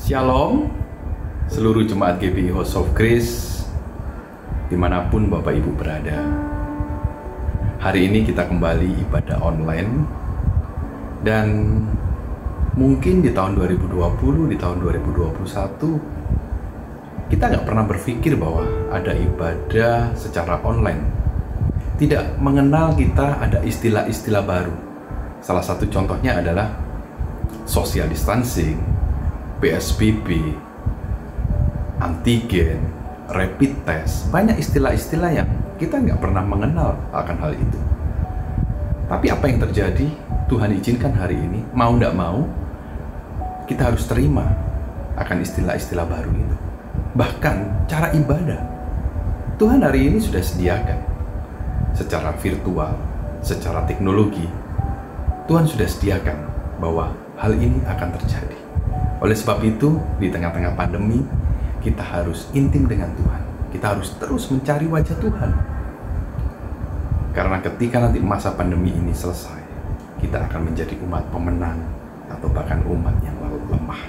Shalom, seluruh jemaat GBI House of Grace, dimanapun Bapak Ibu berada. Hari ini kita kembali ibadah online, dan mungkin di tahun 2020, di tahun 2021, kita nggak pernah berpikir bahwa ada ibadah secara online. Tidak mengenal kita ada istilah-istilah baru. Salah satu contohnya adalah social distancing, PSBB, antigen, rapid test. Banyak istilah-istilah yang kita nggak pernah mengenal akan hal itu. Tapi apa yang terjadi? Tuhan izinkan hari ini, mau nggak mau, kita harus terima akan istilah-istilah baru itu. Bahkan cara ibadah, Tuhan hari ini sudah sediakan secara virtual, secara teknologi. Tuhan sudah sediakan bahwa hal ini akan terjadi. Oleh sebab itu, di tengah-tengah pandemi, kita harus intim dengan Tuhan. Kita harus terus mencari wajah Tuhan. Karena ketika nanti masa pandemi ini selesai, kita akan menjadi umat pemenang atau bahkan umat yang lemah.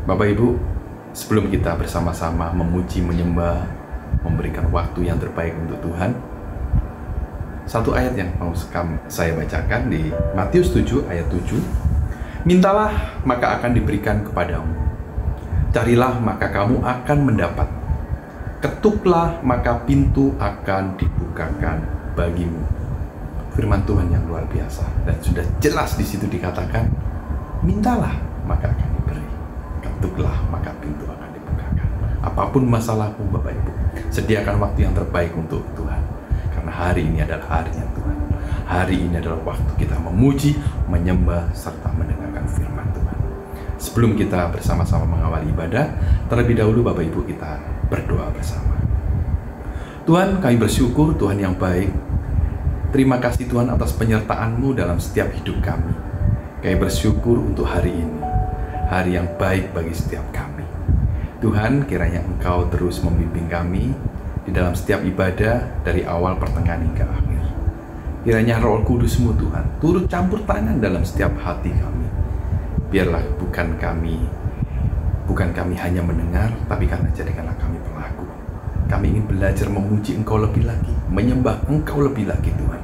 Bapak Ibu, sebelum kita bersama-sama memuji, menyembah, memberikan waktu yang terbaik untuk Tuhan, satu ayat yang mau saya bacakan di Matius 7 ayat 7. Mintalah, maka akan diberikan kepadamu. Carilah, maka kamu akan mendapat. Ketuklah, maka pintu akan dibukakan bagimu. Firman Tuhan yang luar biasa, dan sudah jelas di situ dikatakan, mintalah, maka akan diberi. Ketuklah, maka pintu akan dibukakan. Apapun masalahmu, Bapak Ibu, sediakan waktu yang terbaik untuk Tuhan. Karena hari ini adalah harinya Tuhan. Hari ini adalah waktu kita memuji, menyembah, serta mendengarkan firman Tuhan. Sebelum kita bersama-sama mengawali ibadah, terlebih dahulu Bapak Ibu kita berdoa bersama. Tuhan, kami bersyukur, Tuhan yang baik. Terima kasih Tuhan atas penyertaan-Mu dalam setiap hidup kami. Kami bersyukur untuk hari ini, hari yang baik bagi setiap kami. Tuhan, kiranya Engkau terus membimbing kami di dalam setiap ibadah dari awal, pertengahan, hingga akhir. Kiranya Roh Kudus-Mu Tuhan turut campur tangan dalam setiap hati kami. Biarlah bukan kami hanya mendengar, tapi karena jadikanlah kami pelaku. Kami ingin belajar memuji Engkau lebih lagi, menyembah Engkau lebih lagi Tuhan.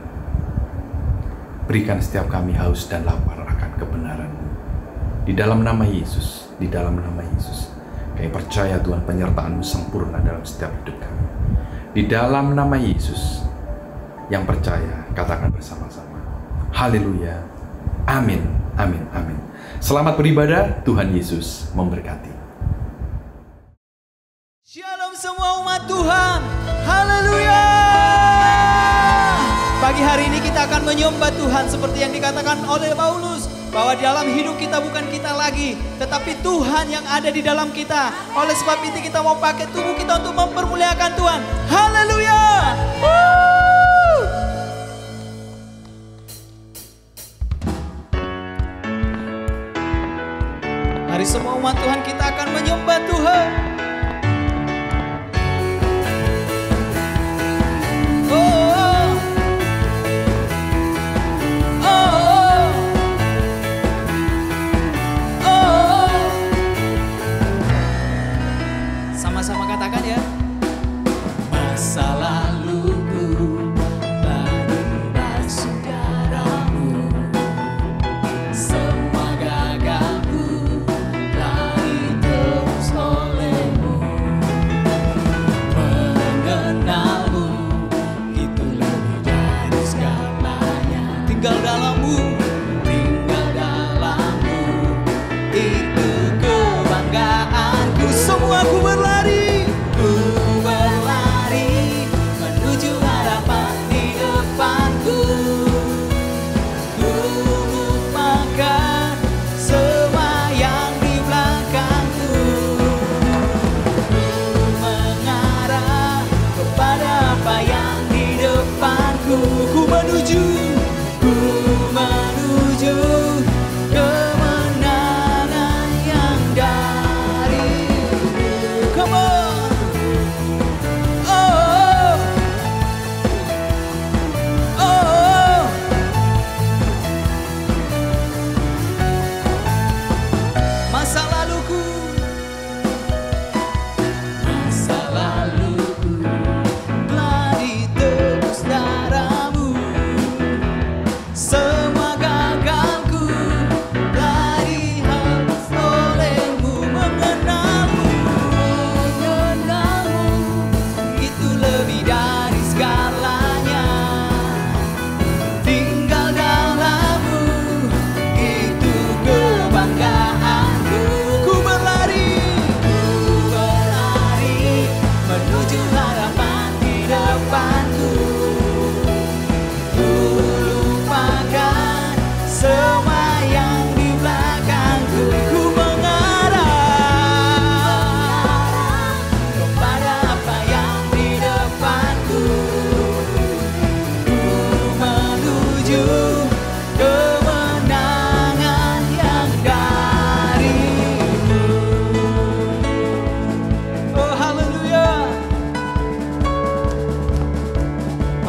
Berikan setiap kami haus dan lapar akan kebenaran-Mu. Di dalam nama Yesus, di dalam nama Yesus, kami percaya Tuhan penyertaan-Mu sempurna dalam setiap hidup kami. Di dalam nama Yesus, yang percaya, katakan bersama-sama. Haleluya. Amin. Amin. Amin. Selamat beribadah. Tuhan Yesus memberkati. Shalom semua umat Tuhan. Haleluya. Pagi hari ini kita akan menyembah Tuhan seperti yang dikatakan oleh Paulus, bahwa di dalam hidup kita bukan kita lagi, tetapi Tuhan yang ada di dalam kita. Oleh sebab itu kita mau pakai tubuh kita untuk mempermuliakan Tuhan. Haleluya. Mari semua umat Tuhan kita akan menyembah Tuhan. Sama-sama katakan ya. Masa laluku baru saudaramu, semua gagalku lari terus olehmu. Mengenalmu itu lebih dari segalanya. Tinggal dalammu itu kebanggaanku. Semua ku berlari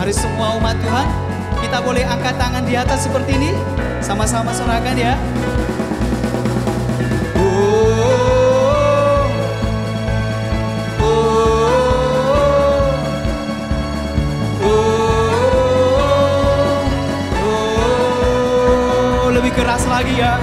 Mari semua umat Tuhan, kita boleh angkat tangan di atas seperti ini. Sama-sama sorakan ya. Lebih keras lagi ya.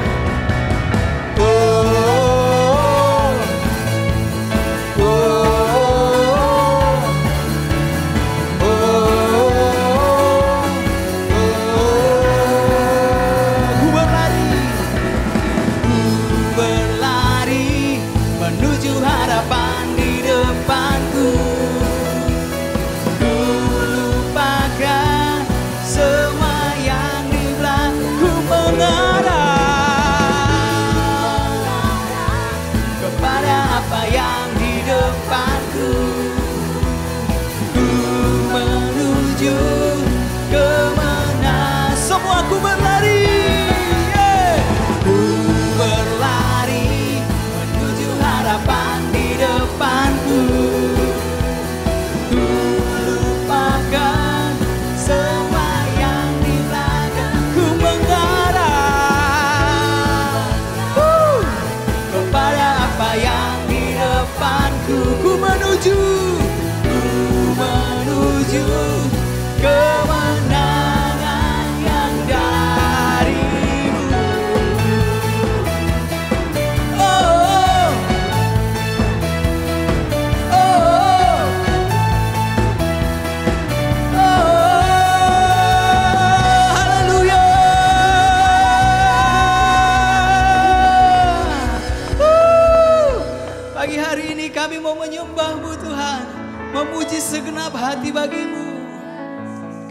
Kami mau menyembah-Mu Tuhan, memuji segenap hati bagi-Mu.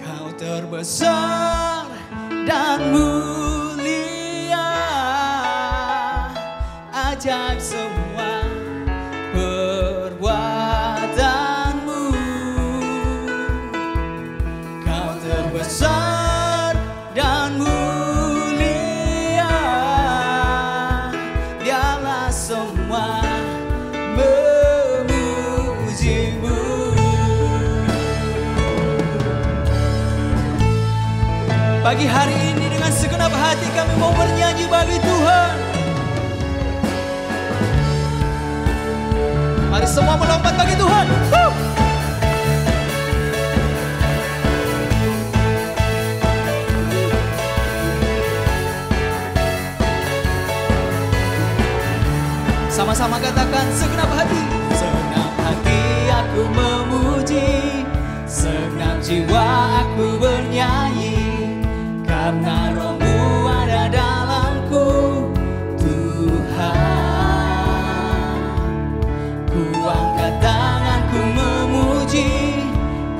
Kau terbesar dan mulia, ajaib semua perbuatan-Mu. Kau terbesar dan mulia, biarlah semua pagi hari ini dengan segenap hati kami mau bernyanyi bagi Tuhan. Mari semua melompat bagi Tuhan. Sama-sama katakan segenap hati. Segenap hati aku memuji, segenap jiwa aku bernyanyi. Karena Roh-Mu ada dalamku, Tuhan. Ku angkat tanganku memuji,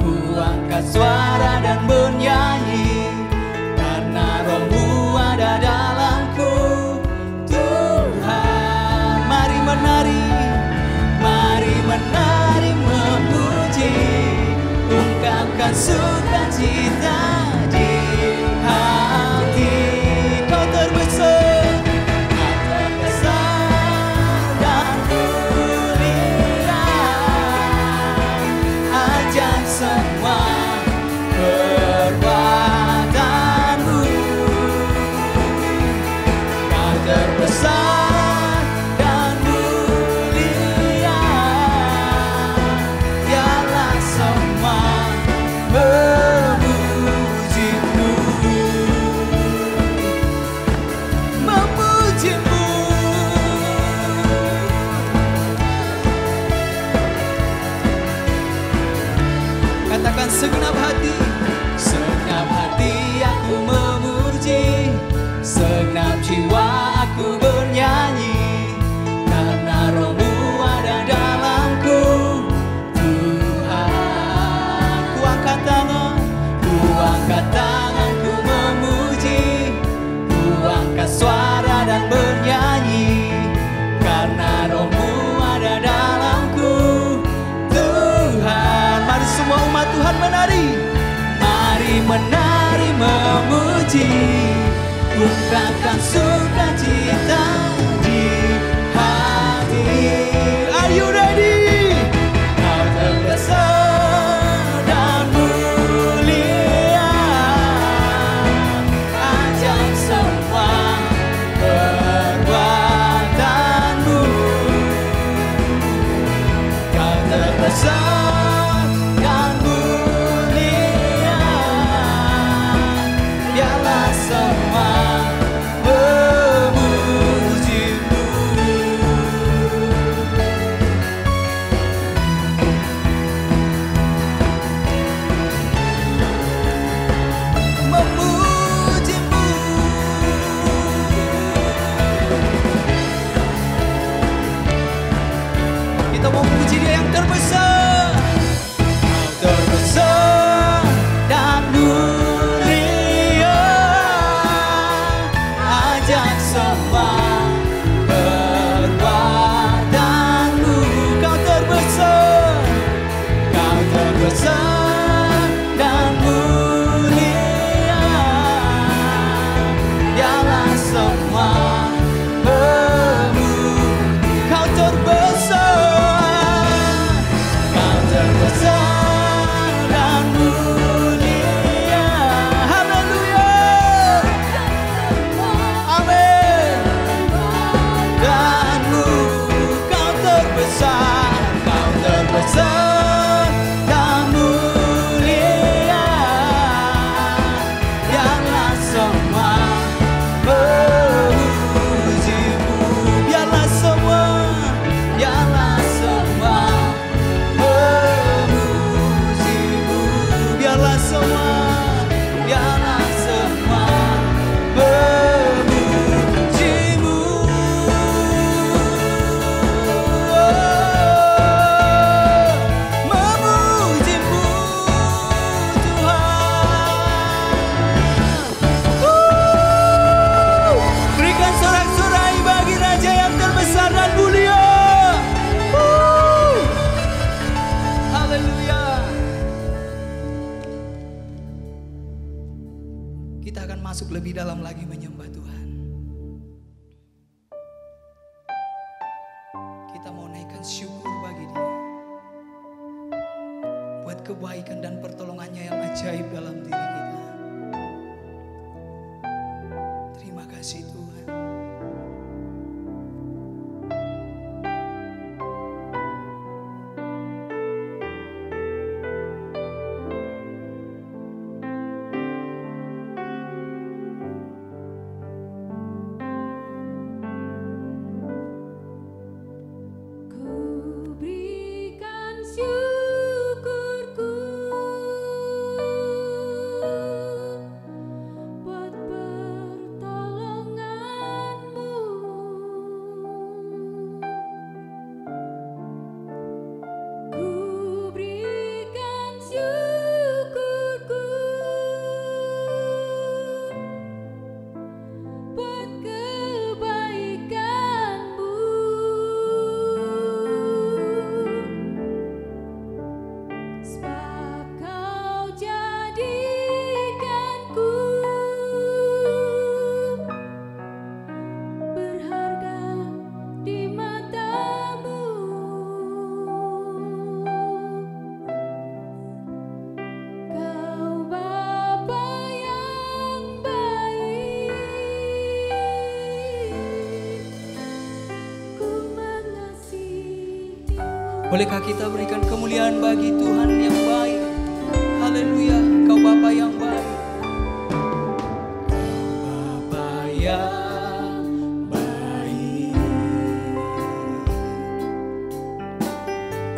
ku angkat suara dan bernyanyi. Karena Roh-Mu ada dalamku, Tuhan. Mari menari, memuji, ungkapkan sukacita di hati. Kau terbesar dan mulia, ajaib semua perbuatan-Mu. Kau terbesar dan mulia, biarlah semua katakan segenap hati aku memuji, segenap jiwa aku bernyanyi. Karena Roh-Mu ada dalamku, Tuhan. Ku angkat tanganku memuji, ku angkat suara dan bernyanyi. Karena Roh-Mu ada dalamku, Tuhan. Mari semua umat Tuhan menari, memuji, ungkapkan sukacita di hati. Are you ready? Kau terbesar dan mulia, biarlah semua memujimu. Memujimu Tuhan. Berikan sorak-sorai bagi Raja yang terbesar dan mulia. Haleluya. Kita akan masuk lebih dalam lagi menyembah Tuhan. Kita mau naikkan syukur bagi Dia buat kebaikan dan pertolongannya yang ajaib dalam diri kita. Terima kasih Tuhan. Bolehkah kita berikan kemuliaan bagi Tuhan yang baik? Haleluya, Kau Bapa yang baik. Bapa yang baik,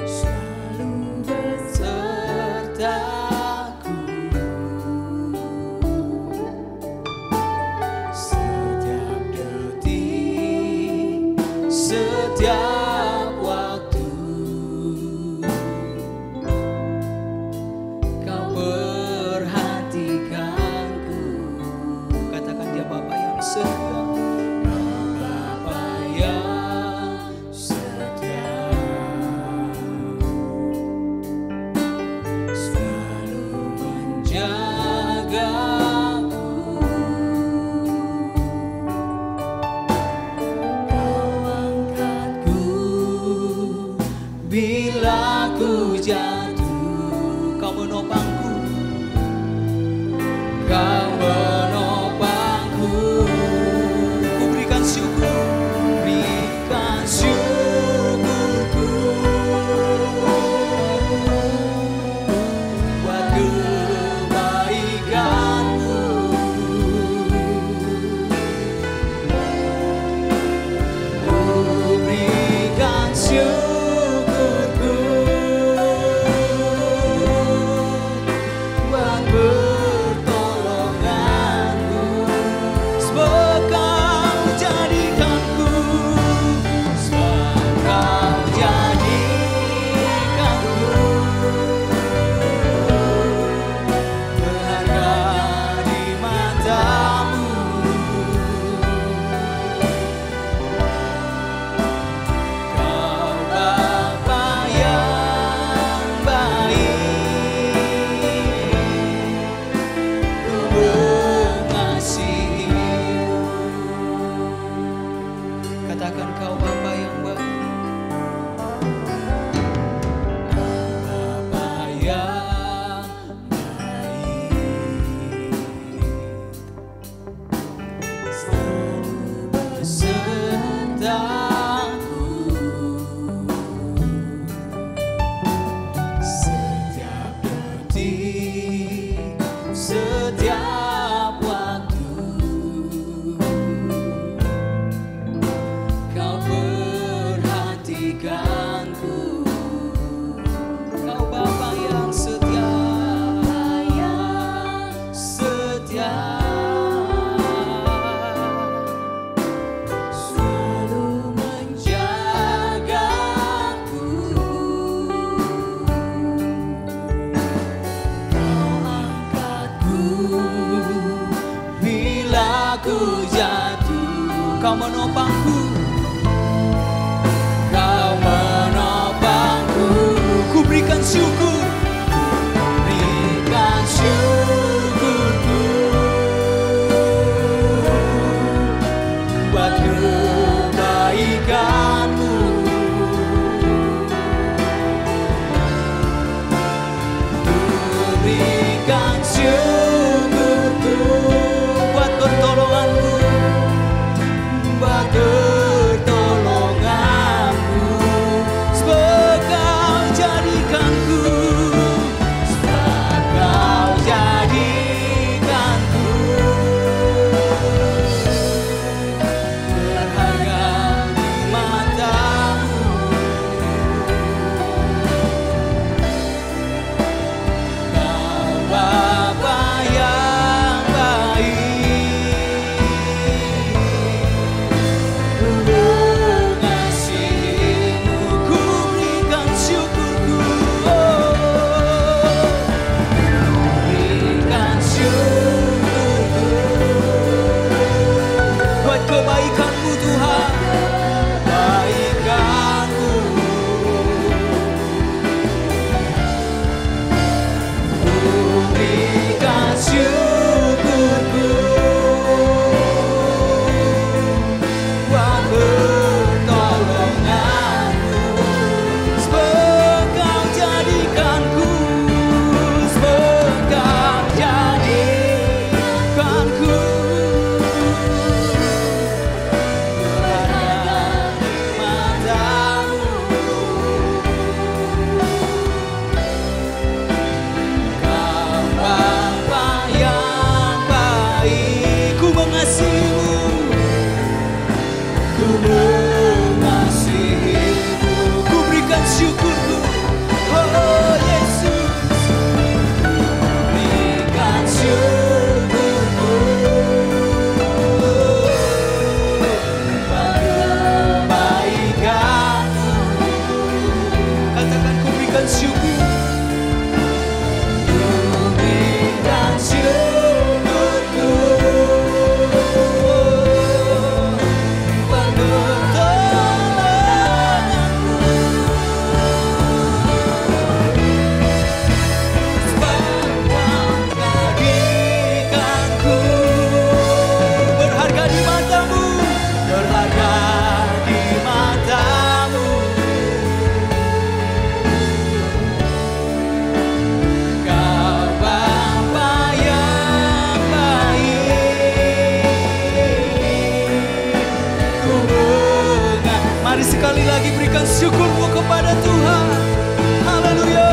selalu besertaku. Setiap detik, setiap bila ku jatuh, Kau menopangku, Kau menopangku. Ku berikan syukur, berikan syukurku buat kebaikan-Mu. Ku berikan syukur Kau Bapa yang setia, aku jatuh, Kau menopangku, Kau menopangku. Ku berikan syukur, berikan syukurku buat kebaikan-Mu. Berikan syukurku buat pertolongan-Mu, buat pertolongan-Mu. Sebab Kau jadikanku, sebab Kau jadikanku berharga di mata-Mu. Kau Bapa yang baik, ku mengasihi-Mu, ku berikan syukurku, berikan syukurku buat kebaikan-Mu Tuhan, kebaikan-Mu. Ku berikan syukurku buat pertolongan-Mu. Sebab Kau jadikanku, sebab Kau jadikanku berharga di mata-Mu. Kau Bapa yang baik, ku mengasihi-Mu, ku mengasihi-Mu, ku berikan syukurku, oh Yesus, berikan syukurku buat kebaikan-Mu. Katakan, ku berikan syukur, ku berikan syukurku buat pertolongan-Mu. Sebab Kau jadikanku berharga di mata-Mu, berharga di mata-Mu. Kau Bapa yang baik, ku mari sekali lagi berikan syukurmu kepada Tuhan. Haleluya.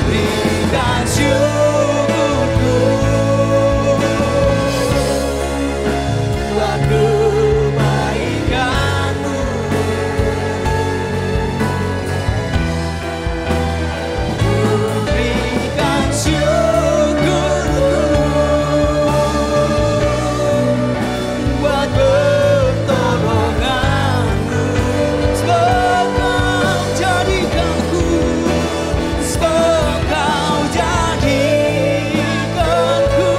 Berikan syukurku buat kebaikan-Mu. Berikan syukurku buat pertolongan-Mu. Sebab Kau jadikanku, sebab Kau jadikanku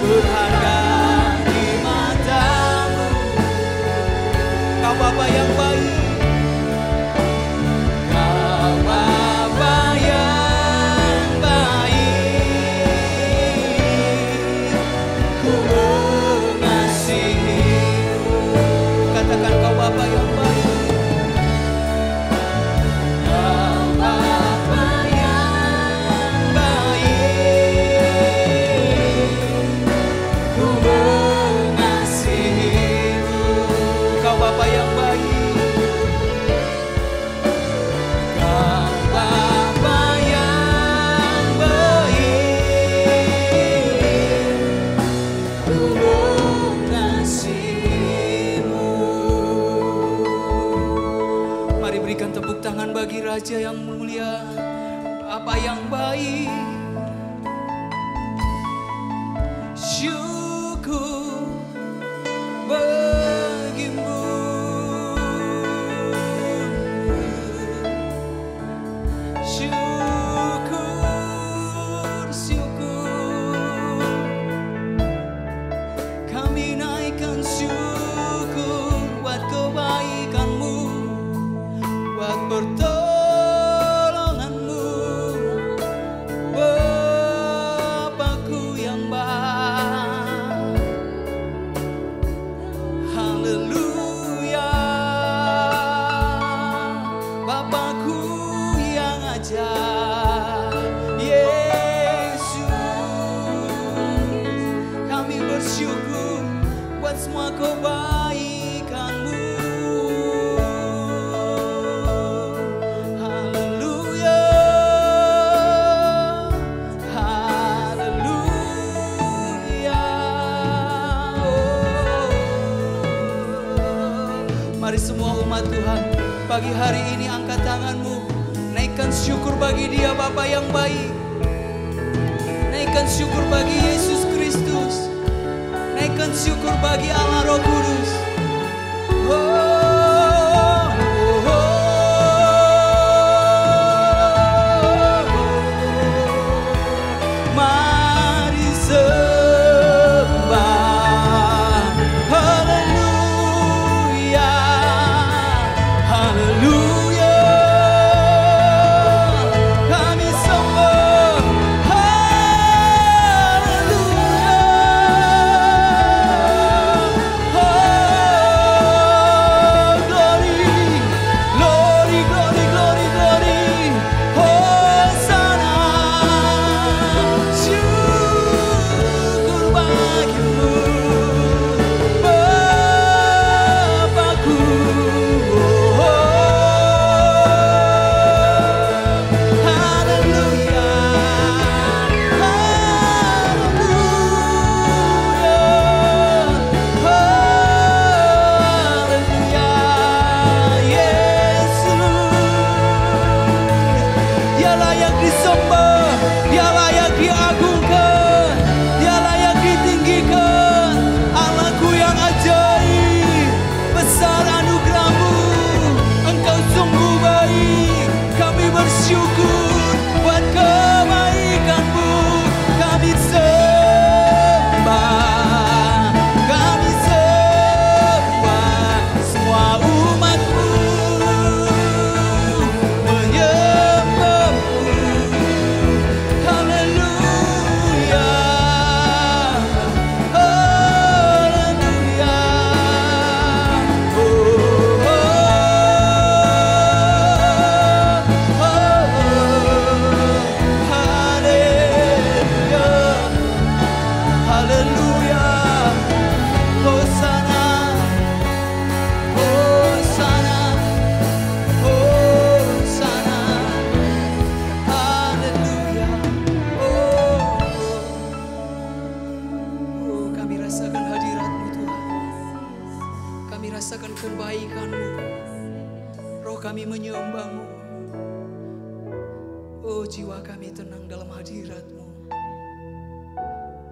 berharga di mata-Mu. Kau Bapa yang baik, Kau Bapa yang baik, ku mengasihi-Mu. Katakan, Kau Bapa yang baik, Kau Bapa yang baik, ku mengasihi-Mu. Kau Bapa yang baik, Kau Bapa yang baik, ku mengasihi-Mu. Mari berikan tepuk tangan bagi Raja yang mulia, Bapa yang baik. Syukur bagi-Mu, syukur, syukur aku yang ajaib. Yesus, kami bersyukur buat semua kebaikan-Mu. Haleluya, haleluya. Mari semua umat Tuhan, pagi hari ini angkat tanganmu, naikkan syukur bagi Dia Bapa yang baik, naikkan syukur bagi Yesus Kristus, naikkan syukur bagi Allah Roh Kudus. Mari sembah, haleluya, haleluya. Kami sembah, haleluya. Glory, glory, glory, glory, glory. Hosana, syukur bagimu, Bapakku. Haleluya, haleluya, Yesus. Dia layak disembah, Dia layak diagungkan, Dia layak ditinggikan. Allahku yang ajaib, besar anugerah-Mu, Engkau sungguh baik. Kami bersyukur buat kebaikan-Mu. Kami sembah, kami sembah. Semua umat-Mu menyembah-Mu. Haleluya, haleluya. Haleluya, Hosana, Hosana, Hosana. Haleluya. Oh, kami rasakan hadirat-Mu Tuhan. Kami rasakan kebaikan-Mu. Roh kami menyembah-Mu. Oh, jiwa kami tenang dalam hadirat-Mu.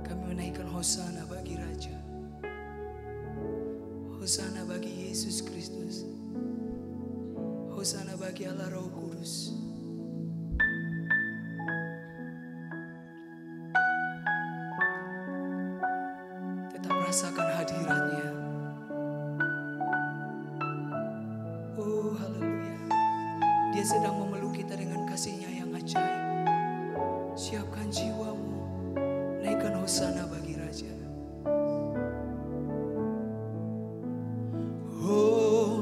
Kami menaikkan hosana bagi Raja. Hosana bagi Yesus Kristus. Hosana bagi Allah Roh Kudus. Tetap rasakan hadirat-Nya. Oh, haleluya. Dia sedang memeluk kita dengan kasih-Nya yang ajaib. Siapkan jiwamu, naikkan hosana bagi Raja.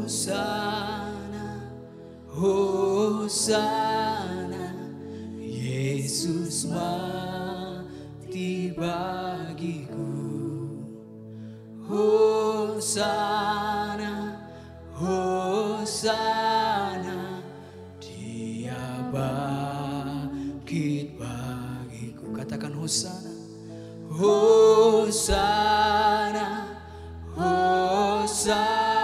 Hosana, hosana, Yesus mati bagiku. Hosana, hosana, Dia bangkit bagiku. Katakan hosana, hosana, hosana,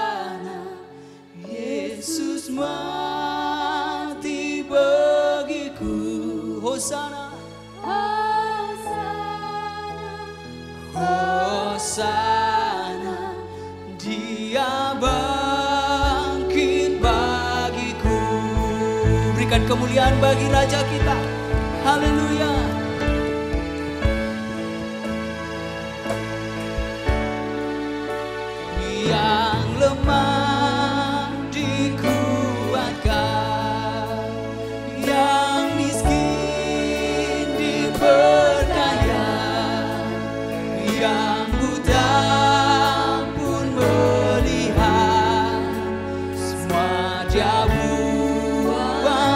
Yesus mati bagiku. Hosana, hosana, Dia bangkit bagiku. Berikan kemuliaan bagi Raja kita. Haleluya. Yang lemah dikuatkan, yang miskin diperkaya, yang buta pun melihat. Semua Dia buat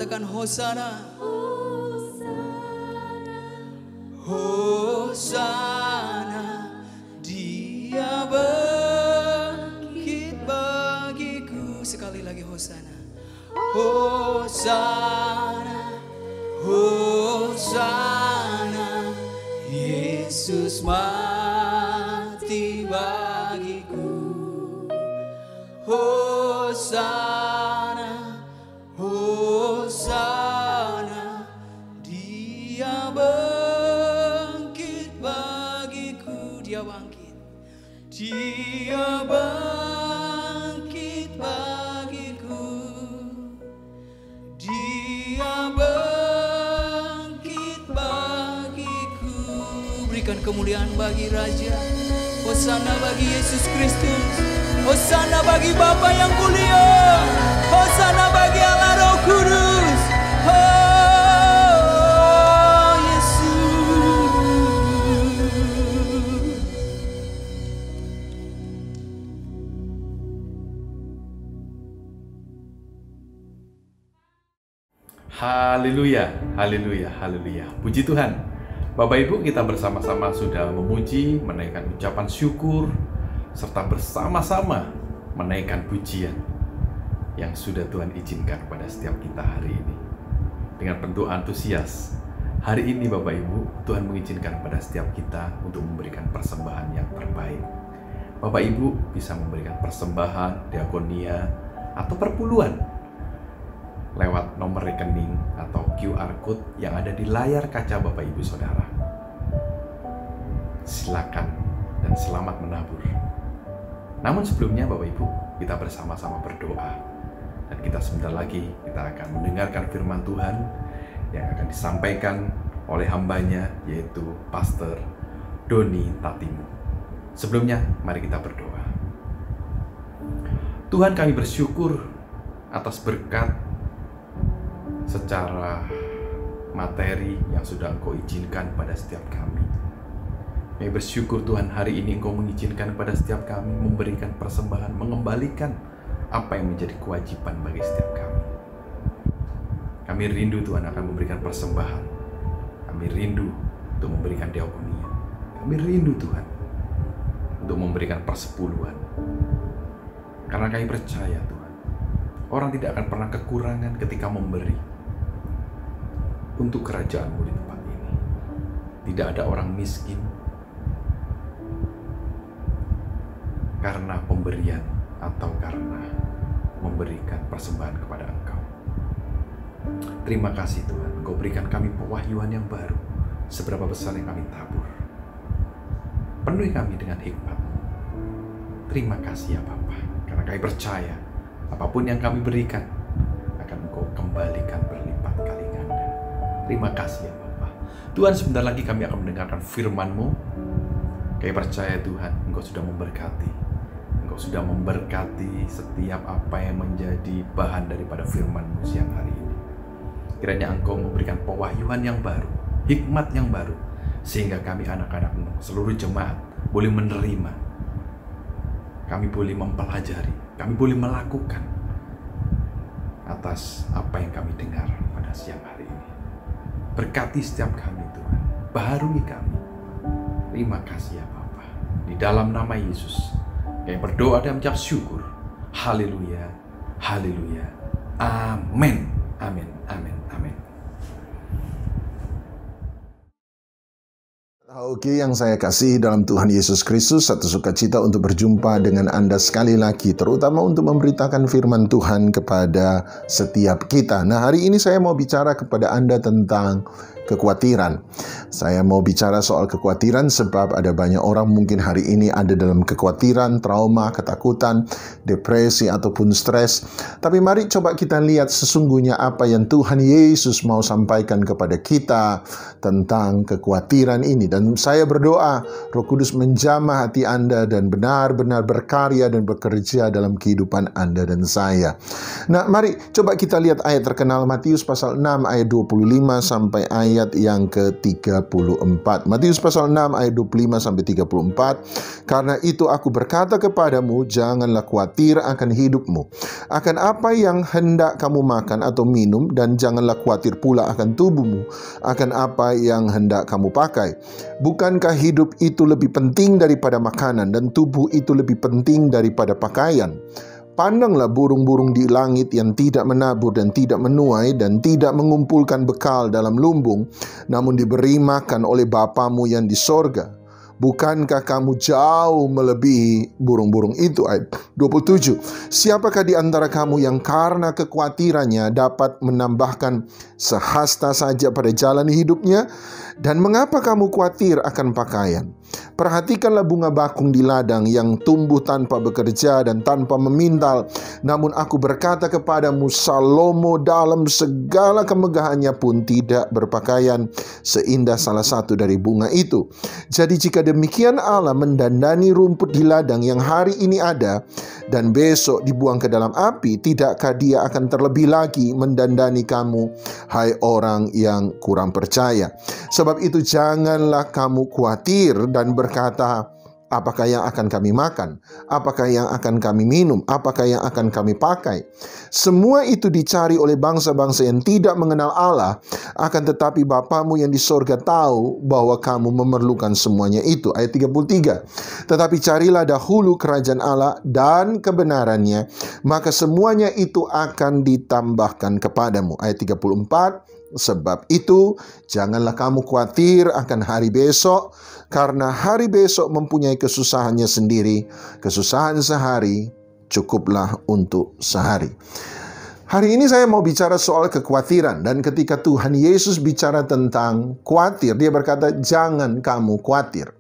katakan Hosana. Hosana, Dia bangkit bagiku. Sekali lagi Hosana. Hosana, Hosana, Yesus mati bagiku. Hosana, Hosana, Dia bangkit bagiku. Dia bangkit, Dia bangkit bagiku. Dia bangkit bagiku. Berikan kemuliaan bagi Raja. Hosana bagi Yesus Kristus. Hosana bagi Bapa yang mulia. Hosana bagi Allah Roh Kudus. Oh Yesus. Haleluya, haleluya, haleluya. Puji Tuhan. Bapak Ibu, kita bersama-sama sudah memuji, menaikkan ucapan syukur, serta bersama-sama menaikkan pujian yang sudah Tuhan izinkan pada setiap kita hari ini. Dengan penuh antusias, hari ini Bapak Ibu, Tuhan mengizinkan pada setiap kita untuk memberikan persembahan yang terbaik. Bapak Ibu bisa memberikan persembahan, diakonia, atau perpuluhan lewat nomor rekening atau QR Code yang ada di layar kaca Bapak Ibu Saudara. Silakan dan selamat menabur. Namun sebelumnya Bapak Ibu, kita bersama-sama berdoa. Dan kita sebentar lagi kita akan mendengarkan firman Tuhan yang akan disampaikan oleh hambanya, yaitu Pastor Doni Tatimu. Sebelumnya, mari kita berdoa. Tuhan, kami bersyukur atas berkat secara materi yang sudah Engkau izinkan pada setiap kami. Kami bersyukur Tuhan, hari ini Engkau mengizinkan pada setiap kami memberikan persembahan, mengembalikan apa yang menjadi kewajiban bagi setiap kami. Kami rindu Tuhan akan memberikan persembahan. Kami rindu untuk memberikan diakonia. Kami rindu Tuhan untuk memberikan persepuluhan. Karena kami percaya Tuhan, orang tidak akan pernah kekurangan ketika memberi untuk kerajaan-Mu di tempat ini. Tidak ada orang miskin karena pemberian atau karena memberikan persembahan kepada Engkau. Terima kasih Tuhan, Engkau berikan kami pewahyuan yang baru, seberapa besar yang kami tabur. Penuhi kami dengan hikmat-Mu. Terima kasih ya Bapa, karena kami percaya apapun yang kami berikan akan Engkau kembalikan berlipat kali ganda. Terima kasih ya Bapa. Tuhan, sebentar lagi kami akan mendengarkan firman-Mu. Kami percaya Tuhan, Engkau sudah memberkati. Sudah memberkati setiap apa yang menjadi bahan daripada firman-Mu siang hari ini. Kiranya Engkau memberikan pewahyuan yang baru, hikmat yang baru, sehingga kami anak-anak-Mu, seluruh jemaat boleh menerima, kami boleh mempelajari, kami boleh melakukan atas apa yang kami dengar pada siang hari ini. Berkati setiap kami Tuhan, baharui kami. Terima kasih ya Bapa. Di dalam nama Yesus kami berdoa dan mengucap syukur. Haleluya, haleluya, amin, amin, amin, amin. Oke, yang saya kasih dalam Tuhan Yesus Kristus, satu sukacita untuk berjumpa dengan Anda sekali lagi, terutama untuk memberitakan firman Tuhan kepada setiap kita. Nah, hari ini saya mau bicara kepada Anda tentang kekhawatiran. Saya mau bicara soal kekhawatiran sebab ada banyak orang mungkin hari ini ada dalam kekhawatiran, trauma, ketakutan, depresi ataupun stres. Tapi mari coba kita lihat sesungguhnya apa yang Tuhan Yesus mau sampaikan kepada kita tentang kekhawatiran ini. Dan Dan saya berdoa Roh Kudus menjamah hati Anda dan benar-benar berkarya dan bekerja dalam kehidupan Anda dan saya. Nah, mari coba kita lihat ayat terkenal Matius pasal 6 ayat 25 sampai ayat yang ke-34. Matius pasal 6 ayat 25 sampai 34. Karena itu aku berkata kepadamu, janganlah khawatir akan hidupmu, akan apa yang hendak kamu makan atau minum, dan janganlah khawatir pula akan tubuhmu, akan apa yang hendak kamu pakai. Bukankah hidup itu lebih penting daripada makanan, dan tubuh itu lebih penting daripada pakaian? Pandanglah burung-burung di langit yang tidak menabur dan tidak menuai dan tidak mengumpulkan bekal dalam lumbung, namun diberi makan oleh Bapamu yang di sorga. Bukankah kamu jauh melebihi burung-burung itu? Ayat 27. Siapakah di antara kamu yang karena kekhawatirannya dapat menambahkan sehasta saja pada jalan hidupnya? Dan mengapa kamu khawatir akan pakaian? Perhatikanlah bunga bakung di ladang yang tumbuh tanpa bekerja dan tanpa memintal. Namun aku berkata kepadamu, Salomo dalam segala kemegahannya pun tidak berpakaian seindah salah satu dari bunga itu. Jadi jika demikian Allah mendandani rumput di ladang yang hari ini ada dan besok dibuang ke dalam api, tidakkah Dia akan terlebih lagi mendandani kamu, hai orang yang kurang percaya? Sebab itu janganlah kamu khawatir dan berkata, apakah yang akan kami makan? Apakah yang akan kami minum? Apakah yang akan kami pakai? Semua itu dicari oleh bangsa-bangsa yang tidak mengenal Allah. Akan tetapi Bapamu yang di sorga tahu bahwa kamu memerlukan semuanya itu. Ayat 33. Tetapi carilah dahulu kerajaan Allah dan kebenarannya, maka semuanya itu akan ditambahkan kepadamu. Ayat 34. Sebab itu janganlah kamu khawatir akan hari besok, karena hari besok mempunyai kesusahannya sendiri. Kesusahan sehari cukuplah untuk sehari. Hari ini saya mau bicara soal kekhawatiran. Dan ketika Tuhan Yesus bicara tentang khawatir, Dia berkata, jangan kamu khawatir.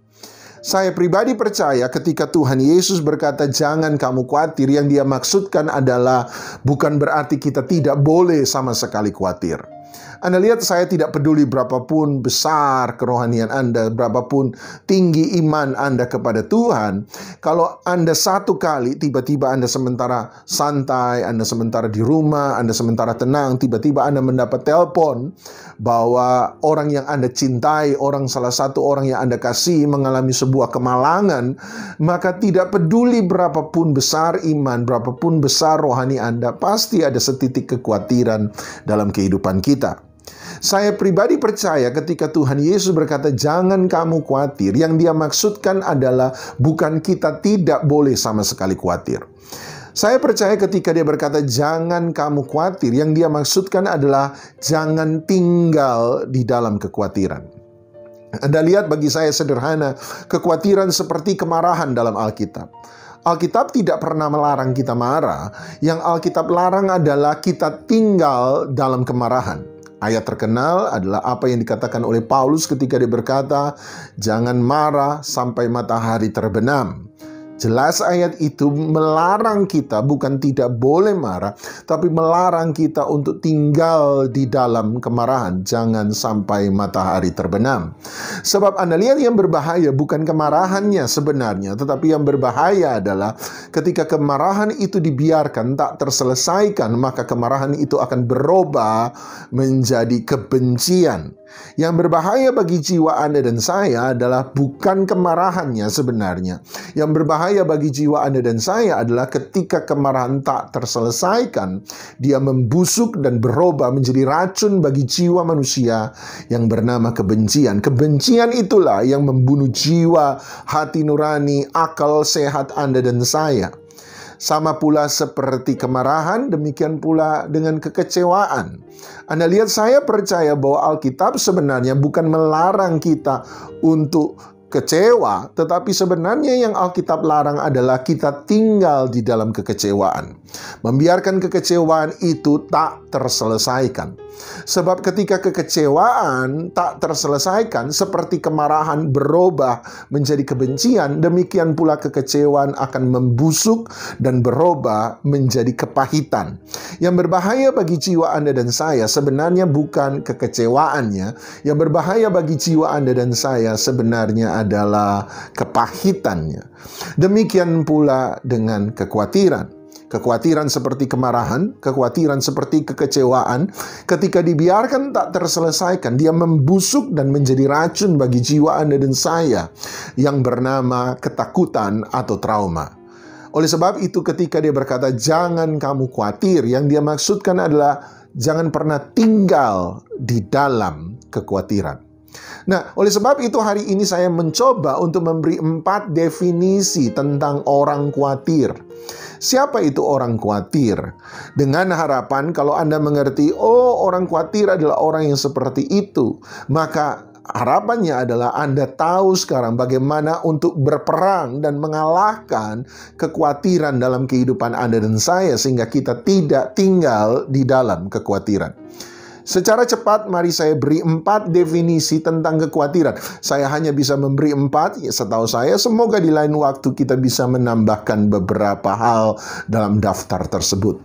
Saya pribadi percaya ketika Tuhan Yesus berkata jangan kamu khawatir, yang Dia maksudkan adalah bukan berarti kita tidak boleh sama sekali khawatir. Anda lihat, saya tidak peduli berapapun besar kerohanian Anda, berapapun tinggi iman Anda kepada Tuhan. Kalau Anda satu kali tiba-tiba Anda sementara santai, Anda sementara di rumah, Anda sementara tenang, tiba-tiba Anda mendapat telepon bahwa orang yang Anda cintai, salah satu orang yang Anda kasih mengalami sebuah kemalangan, maka tidak peduli berapapun besar iman, berapapun besar rohani Anda, pasti ada setitik kekhawatiran dalam kehidupan kita. Saya pribadi percaya ketika Tuhan Yesus berkata jangan kamu khawatir, yang Dia maksudkan adalah bukan kita tidak boleh sama sekali khawatir. Saya percaya ketika Dia berkata jangan kamu khawatir, yang Dia maksudkan adalah jangan tinggal di dalam kekhawatiran. Anda lihat, bagi saya sederhana, kekhawatiran seperti kemarahan dalam Alkitab. Alkitab tidak pernah melarang kita marah. Yang Alkitab larang adalah kita tinggal dalam kemarahan. Ayat terkenal adalah apa yang dikatakan oleh Paulus ketika dia berkata, jangan marah sampai matahari terbenam. Jelas ayat itu melarang kita bukan tidak boleh marah, tapi melarang kita untuk tinggal di dalam kemarahan. Jangan sampai matahari terbenam. Sebab Anda lihat, yang berbahaya bukan kemarahannya sebenarnya, tetapi yang berbahaya adalah ketika kemarahan itu dibiarkan tak terselesaikan, maka kemarahan itu akan berubah menjadi kebencian. Yang berbahaya bagi jiwa Anda dan saya adalah bukan kemarahannya sebenarnya. Yang berbahaya bagi jiwa Anda dan saya adalah ketika kemarahan tak terselesaikan, dia membusuk dan berubah menjadi racun bagi jiwa manusia yang bernama kebencian. Kebencian itulah yang membunuh jiwa, hati nurani, akal sehat Anda dan saya. Sama pula seperti kemarahan, demikian pula dengan kekecewaan. Anda lihat, saya percaya bahwa Alkitab sebenarnya bukan melarang kita untuk kecewa, tetapi sebenarnya yang Alkitab larang adalah kita tinggal di dalam kekecewaan. Membiarkan kekecewaan itu tak terselesaikan. Sebab ketika kekecewaan tak terselesaikan, seperti kemarahan berubah menjadi kebencian, demikian pula kekecewaan akan membusuk dan berubah menjadi kepahitan. Yang berbahaya bagi jiwa Anda dan saya sebenarnya bukan kekecewaannya. Yang berbahaya bagi jiwa Anda dan saya sebenarnya adalah kepahitannya. Demikian pula dengan kekhawatiran. Kekhawatiran seperti kemarahan, kekhawatiran seperti kekecewaan, ketika dibiarkan tak terselesaikan, dia membusuk dan menjadi racun bagi jiwa Anda dan saya yang bernama ketakutan atau trauma. Oleh sebab itu ketika dia berkata, jangan kamu khawatir, yang dia maksudkan adalah jangan pernah tinggal di dalam kekhawatiran. Nah, oleh sebab itu hari ini saya mencoba untuk memberi 4 definisi tentang orang khawatir. Siapa itu orang khawatir? Dengan harapan kalau Anda mengerti, oh orang khawatir adalah orang yang seperti itu, maka harapannya adalah Anda tahu sekarang bagaimana untuk berperang dan mengalahkan kekhawatiran dalam kehidupan Anda dan saya, sehingga kita tidak tinggal di dalam kekhawatiran. Secara cepat, mari saya beri 4 definisi tentang kekhawatiran. Saya hanya bisa memberi 4, ya setahu saya. Semoga di lain waktu kita bisa menambahkan beberapa hal dalam daftar tersebut.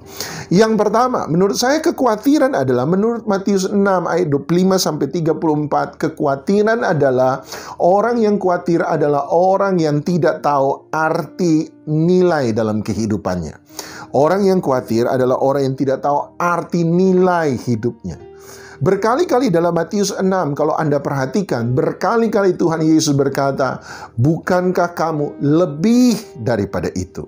Yang pertama, menurut saya kekhawatiran adalah, menurut Matius 6 ayat 25-34, kekhawatiran adalah orang yang khawatir adalah orang yang tidak tahu arti nilai dalam kehidupannya. Orang yang khawatir adalah orang yang tidak tahu arti nilai hidupnya. Berkali-kali dalam Matius 6, kalau Anda perhatikan, berkali-kali Tuhan Yesus berkata, bukankah kamu lebih daripada itu?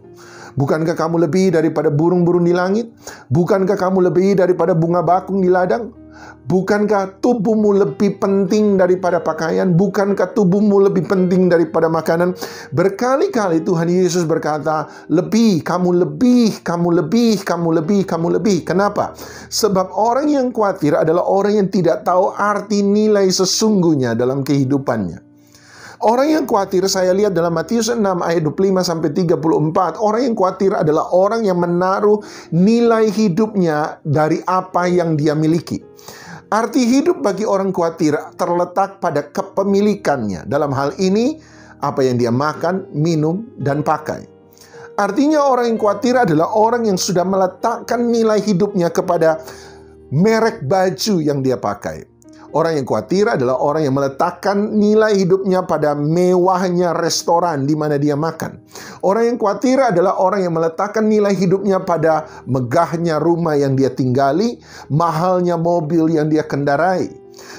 Bukankah kamu lebih daripada burung-burung di langit? Bukankah kamu lebih daripada bunga bakung di ladang? Bukankah tubuhmu lebih penting daripada pakaian? Bukankah tubuhmu lebih penting daripada makanan? Berkali-kali Tuhan Yesus berkata, lebih, kamu lebih, kamu lebih, kamu lebih, kamu lebih. Kenapa? Sebab orang yang khawatir adalah orang yang tidak tahu arti nilai sesungguhnya dalam kehidupannya. Orang yang khawatir, saya lihat dalam Matius 6 ayat 25-34, orang yang khawatir adalah orang yang menaruh nilai hidupnya dari apa yang dia miliki. Arti hidup bagi orang khawatir terletak pada kepemilikannya. Dalam hal ini, apa yang dia makan, minum, dan pakai. Artinya orang yang khawatir adalah orang yang sudah meletakkan nilai hidupnya kepada merek baju yang dia pakai. Orang yang khawatir adalah orang yang meletakkan nilai hidupnya pada mewahnya restoran di mana dia makan. Orang yang khawatir adalah orang yang meletakkan nilai hidupnya pada megahnya rumah yang dia tinggali, mahalnya mobil yang dia kendarai.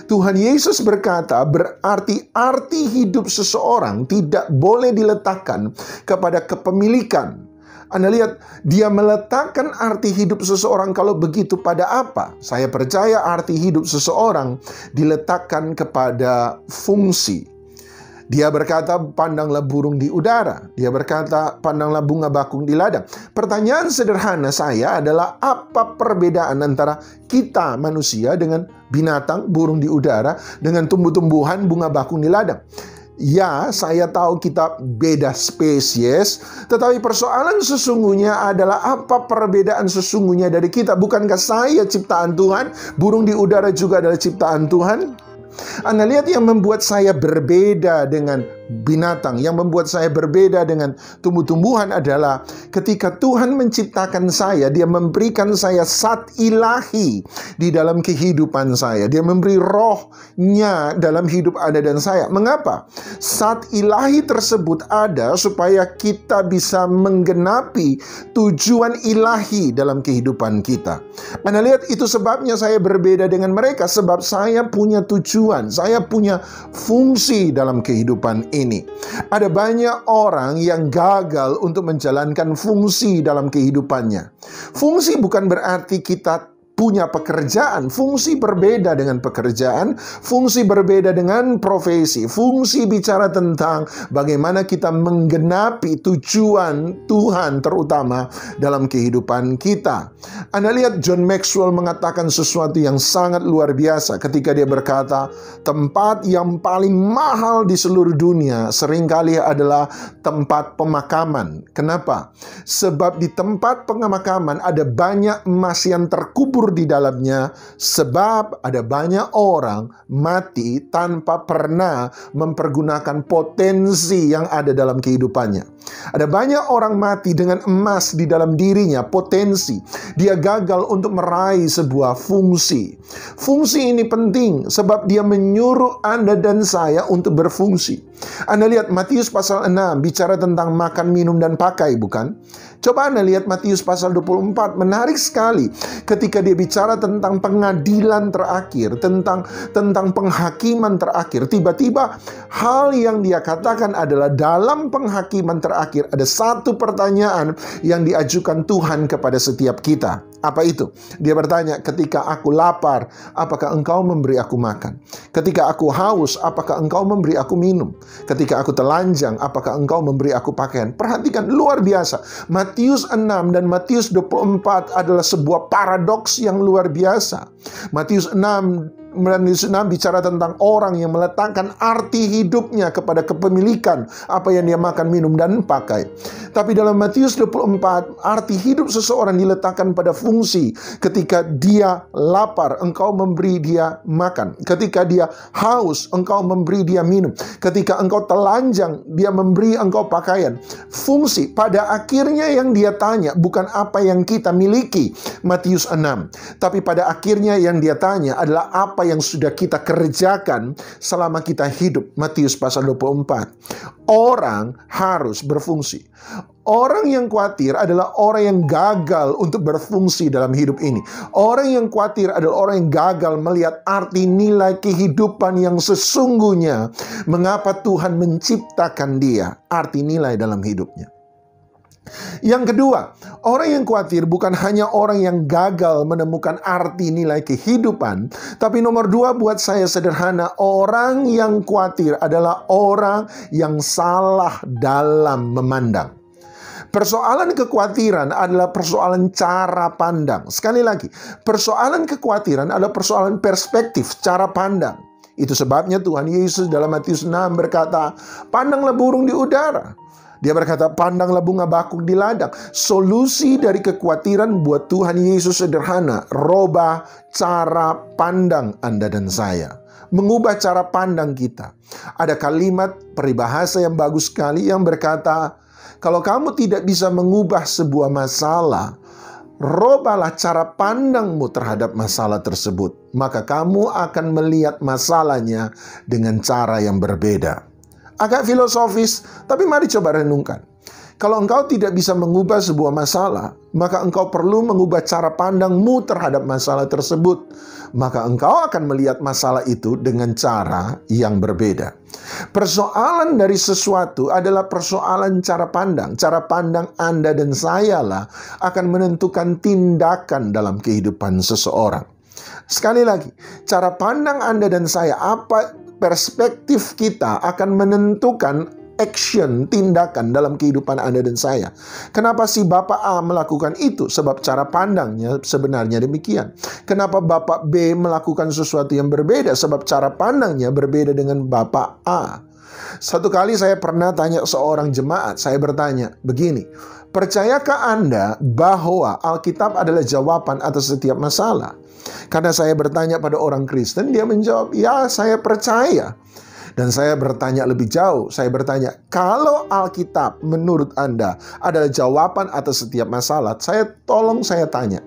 Tuhan Yesus berkata, berarti arti hidup seseorang tidak boleh diletakkan kepada kepemilikan. Anda lihat, dia meletakkan arti hidup seseorang kalau begitu pada apa? Saya percaya arti hidup seseorang diletakkan kepada fungsi. Dia berkata, pandanglah burung di udara. Dia berkata, pandanglah bunga bakung di ladang. Pertanyaan sederhana saya adalah, apa perbedaan antara kita manusia dengan binatang, burung di udara, dengan tumbuh-tumbuhan, bunga bakung di ladang? Ya, saya tahu kita beda spesies, tetapi persoalan sesungguhnya adalah apa perbedaan sesungguhnya dari kita? Bukankah saya ciptaan Tuhan? Burung di udara juga adalah ciptaan Tuhan. Anda lihat yang membuat saya berbeda dengan binatang, yang membuat saya berbeda dengan tumbuh-tumbuhan adalah ketika Tuhan menciptakan saya, Dia memberikan saya zat ilahi di dalam kehidupan saya. Dia memberi rohnya dalam hidup Anda dan saya. Mengapa? Zat ilahi tersebut ada supaya kita bisa menggenapi tujuan ilahi dalam kehidupan kita. Anda lihat, itu sebabnya saya berbeda dengan mereka, sebab saya punya tujuan, saya punya fungsi dalam kehidupan ini. Ada banyak orang yang gagal untuk menjalankan fungsi dalam kehidupannya. Fungsi bukan berarti kita punya pekerjaan. Fungsi berbeda dengan pekerjaan, fungsi berbeda dengan profesi. Fungsi bicara tentang bagaimana kita menggenapi tujuan Tuhan terutama dalam kehidupan kita. Anda lihat John Maxwell mengatakan sesuatu yang sangat luar biasa ketika dia berkata, tempat yang paling mahal di seluruh dunia seringkali adalah tempat pemakaman. Kenapa? Sebab di tempat pemakaman ada banyak emas yang terkubur subur di dalamnya, sebab ada banyak orang mati tanpa pernah mempergunakan potensi yang ada dalam kehidupannya. Ada banyak orang mati dengan emas di dalam dirinya, potensi. Dia gagal untuk meraih sebuah fungsi. Fungsi ini penting sebab dia menyuruh Anda dan saya untuk berfungsi. Anda lihat Matius pasal 6 bicara tentang makan, minum, dan pakai, bukan? Coba Anda lihat Matius pasal 24, menarik sekali ketika dia bicara tentang pengadilan terakhir, tentang penghakiman terakhir. Tiba-tiba hal yang dia katakan adalah dalam penghakiman terakhir ada satu pertanyaan yang diajukan Tuhan kepada setiap kita. Apa itu? Dia bertanya, ketika aku lapar, apakah engkau memberi aku makan? Ketika aku haus, apakah engkau memberi aku minum? Ketika aku telanjang, apakah engkau memberi aku pakaian? Perhatikan, luar biasa. Matius 6 dan Matius 24 adalah sebuah paradoks yang luar biasa. Matius 6 bicara tentang orang yang meletakkan arti hidupnya kepada kepemilikan apa yang dia makan, minum, dan pakai. Tapi dalam Matius 24, arti hidup seseorang diletakkan pada fungsi. Ketika dia lapar, engkau memberi dia makan. Ketika dia haus, engkau memberi dia minum. Ketika engkau telanjang, dia memberi engkau pakaian. Fungsi. Pada akhirnya yang dia tanya bukan apa yang kita miliki, Matius 6. Tapi pada akhirnya yang dia tanya adalah apa yang sudah kita kerjakan selama kita hidup, Matius pasal 24. Orang harus berfungsi. Orang yang khawatir adalah orang yang gagal untuk berfungsi dalam hidup ini. Orang yang khawatir adalah orang yang gagal melihat arti nilai kehidupan yang sesungguhnya. Mengapa Tuhan menciptakan dia, arti nilai dalam hidupnya. Yang kedua, orang yang khawatir bukan hanya orang yang gagal menemukan arti nilai kehidupan, tapi nomor dua buat saya sederhana, orang yang khawatir adalah orang yang salah dalam memandang. Persoalan kekhawatiran adalah persoalan cara pandang. Sekali lagi, persoalan kekhawatiran adalah persoalan perspektif, cara pandang. Itu sebabnya Tuhan Yesus dalam Matius 6 berkata, pandanglah burung di udara. Dia berkata, pandanglah bunga bakung di ladang. Solusi dari kekhawatiran buat Tuhan Yesus sederhana. Robah cara pandang Anda dan saya. Mengubah cara pandang kita. Ada kalimat peribahasa yang bagus sekali yang berkata, kalau kamu tidak bisa mengubah sebuah masalah, robahlah cara pandangmu terhadap masalah tersebut. Maka kamu akan melihat masalahnya dengan cara yang berbeda. Agak filosofis, tapi mari coba renungkan. Kalau engkau tidak bisa mengubah sebuah masalah, maka engkau perlu mengubah cara pandangmu terhadap masalah tersebut. Maka engkau akan melihat masalah itu dengan cara yang berbeda. Persoalan dari sesuatu adalah persoalan cara pandang. Cara pandang Anda dan saya lah akan menentukan tindakan dalam kehidupan seseorang. Sekali lagi, cara pandang Anda dan saya, apa perspektif kita akan menentukan action, tindakan dalam kehidupan Anda dan saya. Kenapa si Bapak A melakukan itu? Sebab cara pandangnya sebenarnya demikian. Kenapa Bapak B melakukan sesuatu yang berbeda? Sebab cara pandangnya berbeda dengan Bapak A. Satu kali saya pernah tanya seorang jemaat, saya bertanya begini, percayakah Anda bahwa Alkitab adalah jawaban atas setiap masalah? Karena saya bertanya pada orang Kristen, dia menjawab, ya saya percaya. Dan saya bertanya lebih jauh, saya bertanya, kalau Alkitab menurut Anda adalah jawaban atas setiap masalah, saya tanya,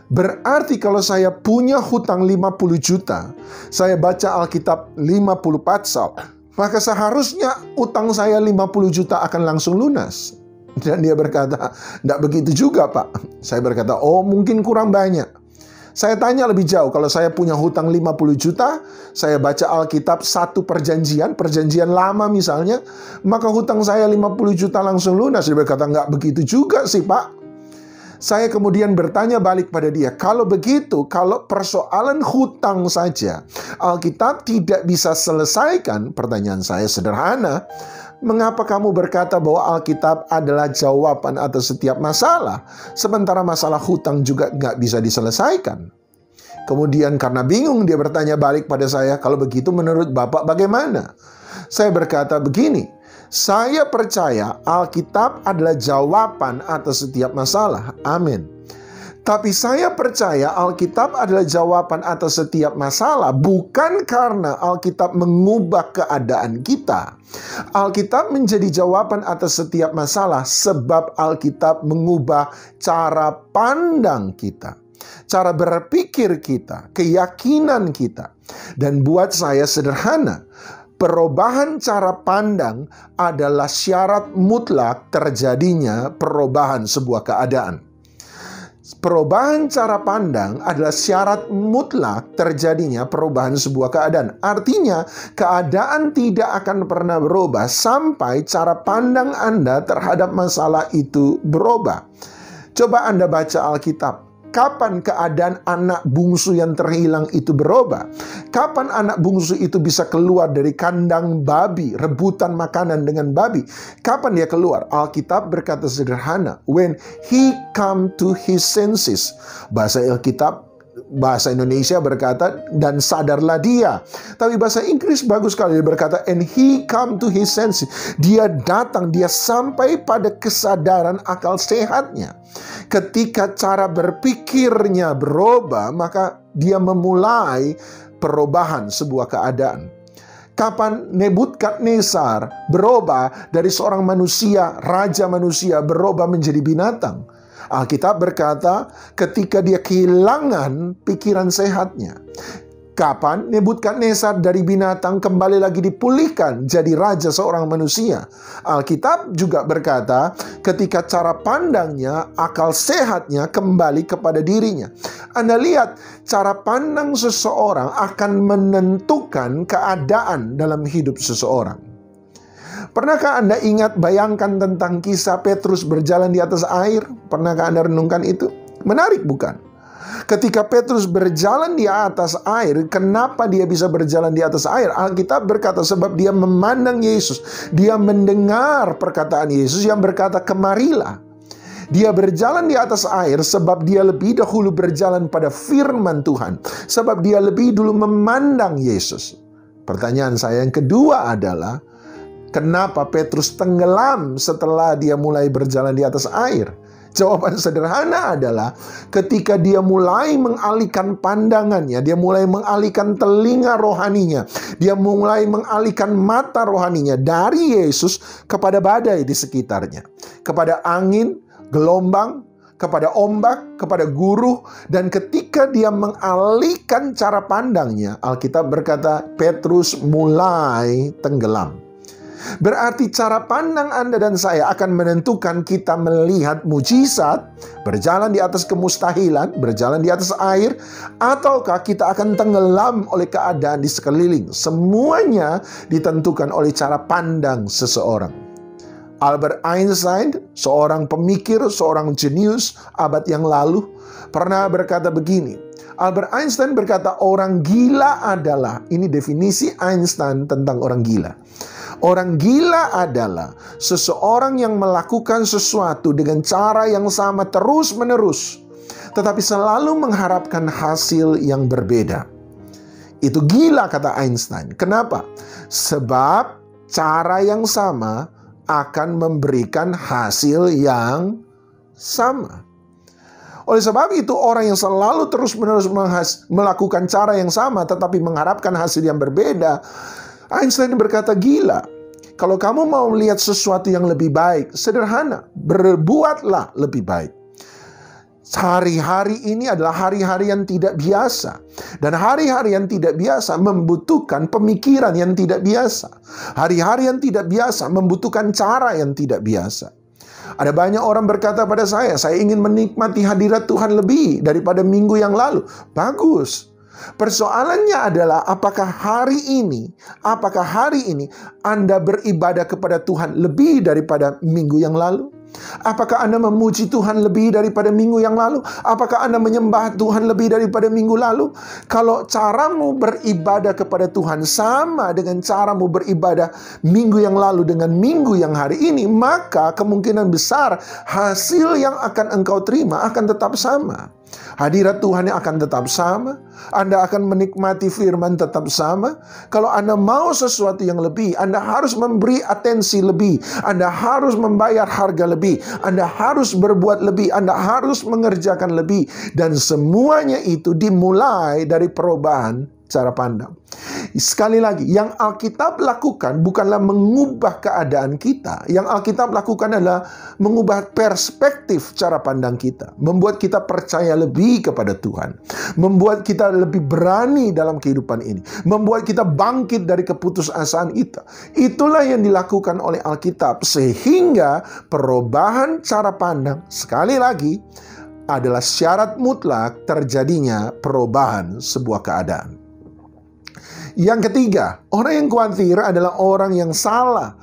berarti kalau saya punya hutang 50 juta, saya baca Alkitab 50 pasal, maka seharusnya utang saya 50 juta akan langsung lunas. Dan dia berkata, tidak begitu juga Pak. Saya berkata, oh mungkin kurang banyak. Saya tanya lebih jauh, kalau saya punya hutang 50 juta, saya baca Alkitab satu perjanjian lama misalnya, maka hutang saya 50 juta langsung lunas. Dia berkata, nggak begitu juga sih Pak. Saya kemudian bertanya balik pada dia, kalau begitu, kalau persoalan hutang saja Alkitab tidak bisa selesaikan, pertanyaan saya sederhana, mengapa kamu berkata bahwa Alkitab adalah jawaban atas setiap masalah, sementara masalah hutang juga nggak bisa diselesaikan? Kemudian karena bingung dia bertanya balik pada saya, kalau begitu menurut Bapak bagaimana? Saya berkata begini, saya percaya Alkitab adalah jawaban atas setiap masalah. Amin. Tapi saya percaya Alkitab adalah jawaban atas setiap masalah, bukan karena Alkitab mengubah keadaan kita. Alkitab menjadi jawaban atas setiap masalah sebab Alkitab mengubah cara pandang kita, cara berpikir kita, keyakinan kita. Dan buat saya sederhana, perubahan cara pandang adalah syarat mutlak terjadinya perubahan sebuah keadaan. Perubahan cara pandang adalah syarat mutlak terjadinya perubahan sebuah keadaan. Artinya, keadaan tidak akan pernah berubah sampai cara pandang Anda terhadap masalah itu berubah. Coba Anda baca Alkitab. Kapan keadaan anak bungsu yang terhilang itu berubah? Kapan anak bungsu itu bisa keluar dari kandang babi, rebutan makanan dengan babi? Kapan dia keluar? Alkitab berkata sederhana, when he come to his senses. Bahasa Alkitab, bahasa Indonesia berkata, dan sadarlah dia. Tapi bahasa Inggris bagus sekali, dia berkata, and he come to his senses. Dia datang, dia sampai pada kesadaran akal sehatnya. Ketika cara berpikirnya berubah, maka dia memulai perubahan sebuah keadaan. Kapan Nebukadnezar berubah dari seorang manusia, raja manusia, berubah menjadi binatang? Alkitab berkata ketika dia kehilangan pikiran sehatnya. Kapan Nebukadnezar dari binatang kembali lagi dipulihkan jadi raja seorang manusia? Alkitab juga berkata ketika cara pandangnya, akal sehatnya kembali kepada dirinya. Anda lihat, cara pandang seseorang akan menentukan keadaan dalam hidup seseorang. Pernahkah Anda bayangkan tentang kisah Petrus berjalan di atas air? Pernahkah Anda renungkan itu? Menarik bukan? Ketika Petrus berjalan di atas air, kenapa dia bisa berjalan di atas air? Alkitab berkata sebab dia memandang Yesus. Dia mendengar perkataan Yesus yang berkata, kemarilah. Dia berjalan di atas air sebab dia lebih dahulu berjalan pada firman Tuhan. Sebab dia lebih dulu memandang Yesus. Pertanyaan saya yang kedua adalah, kenapa Petrus tenggelam setelah dia mulai berjalan di atas air? Jawaban sederhana adalah ketika dia mulai mengalihkan pandangannya, dia mulai mengalihkan telinga rohaninya, dia mulai mengalihkan mata rohaninya dari Yesus kepada badai di sekitarnya, kepada angin, gelombang, kepada ombak, kepada guru. Dan ketika dia mengalihkan cara pandangnya, Alkitab berkata Petrus mulai tenggelam. Berarti cara pandang Anda dan saya akan menentukan kita melihat mujizat, berjalan di atas kemustahilan, berjalan di atas air, ataukah kita akan tenggelam oleh keadaan di sekeliling. Semuanya ditentukan oleh cara pandang seseorang. Albert Einstein, seorang pemikir, seorang jenius abad yang lalu, pernah berkata begini. Albert Einstein berkata orang gila adalah, ini definisi Einstein tentang orang gila. Orang gila adalah seseorang yang melakukan sesuatu dengan cara yang sama terus-menerus, tetapi selalu mengharapkan hasil yang berbeda. Itu gila, kata Einstein. Kenapa? Sebab cara yang sama akan memberikan hasil yang sama. Oleh sebab itu, orang yang selalu terus-menerus melakukan cara yang sama tetapi mengharapkan hasil yang berbeda, Einstein berkata gila. Kalau kamu mau melihat sesuatu yang lebih baik, sederhana, berbuatlah lebih baik. Hari-hari ini adalah hari-hari yang tidak biasa. Dan hari-hari yang tidak biasa membutuhkan pemikiran yang tidak biasa. Hari-hari yang tidak biasa membutuhkan cara yang tidak biasa. Ada banyak orang berkata pada saya ingin menikmati hadirat Tuhan lebih daripada minggu yang lalu. Bagus. Persoalannya adalah apakah hari ini Anda beribadah kepada Tuhan lebih daripada minggu yang lalu? Apakah Anda memuji Tuhan lebih daripada minggu yang lalu? Apakah Anda menyembah Tuhan lebih daripada minggu lalu? Kalau caramu beribadah kepada Tuhan sama dengan caramu beribadah minggu yang lalu dengan minggu yang hari ini, maka kemungkinan besar hasil yang akan engkau terima akan tetap sama. Hadirat Tuhan yang akan tetap sama. Anda akan menikmati firman tetap sama. Kalau Anda mau sesuatu yang lebih, Anda harus memberi atensi lebih. Anda harus membayar harga lebih. Anda harus berbuat lebih. Anda harus mengerjakan lebih. Dan semuanya itu dimulai dari perubahan cara pandang. Sekali lagi, yang Alkitab lakukan bukanlah mengubah keadaan kita. Yang Alkitab lakukan adalah mengubah perspektif cara pandang kita. Membuat kita percaya lebih kepada Tuhan. Membuat kita lebih berani dalam kehidupan ini. Membuat kita bangkit dari keputusasaan kita. Itulah yang dilakukan oleh Alkitab. Sehingga perubahan cara pandang, sekali lagi, adalah syarat mutlak terjadinya perubahan sebuah keadaan. Yang ketiga, orang yang khawatir adalah orang yang salah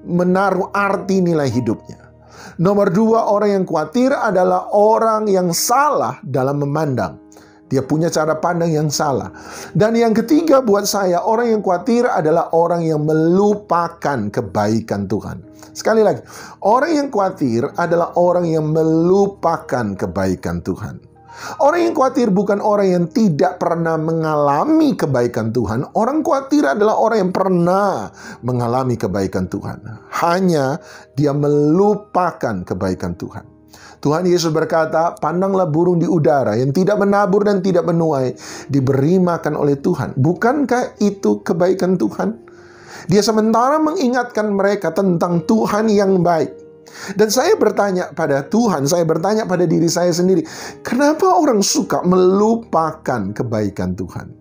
menaruh arti nilai hidupnya. Nomor dua, orang yang khawatir adalah orang yang salah dalam memandang. Dia punya cara pandang yang salah. Dan yang ketiga buat saya, orang yang khawatir adalah orang yang melupakan kebaikan Tuhan. Sekali lagi, orang yang khawatir adalah orang yang melupakan kebaikan Tuhan. Orang yang khawatir bukan orang yang tidak pernah mengalami kebaikan Tuhan. Orang khawatir adalah orang yang pernah mengalami kebaikan Tuhan. Hanya dia melupakan kebaikan Tuhan. Tuhan Yesus berkata, pandanglah burung di udara yang tidak menabur dan tidak menuai, diberi makan oleh Tuhan. Bukankah itu kebaikan Tuhan? Dia sementara mengingatkan mereka tentang Tuhan yang baik. Dan saya bertanya pada Tuhan, saya bertanya pada diri saya sendiri, kenapa orang suka melupakan kebaikan Tuhan?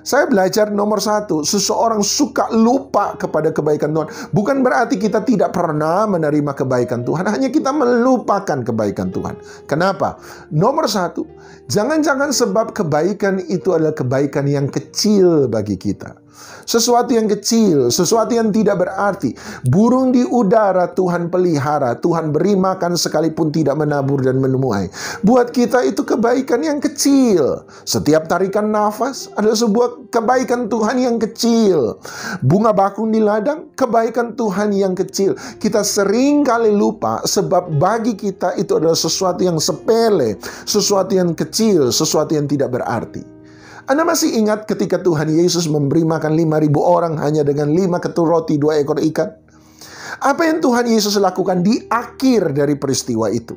Saya belajar nomor satu, seseorang suka lupa kepada kebaikan Tuhan. Bukan berarti kita tidak pernah menerima kebaikan Tuhan, hanya kita melupakan kebaikan Tuhan. Kenapa? Nomor satu, jangan-jangan sebab kebaikan itu adalah kebaikan yang kecil bagi kita. Sesuatu yang kecil, sesuatu yang tidak berarti. Burung di udara Tuhan pelihara, Tuhan beri makan sekalipun tidak menabur dan menuai. Buat kita itu kebaikan yang kecil. Setiap tarikan nafas adalah sebuah kebaikan Tuhan yang kecil. Bunga bakung di ladang, kebaikan Tuhan yang kecil. Kita sering kali lupa sebab bagi kita itu adalah sesuatu yang sepele, sesuatu yang kecil, sesuatu yang tidak berarti. Anda masih ingat ketika Tuhan Yesus memberi makan 5.000 orang hanya dengan 5 ketul roti 2 ekor ikan? Apa yang Tuhan Yesus lakukan di akhir dari peristiwa itu?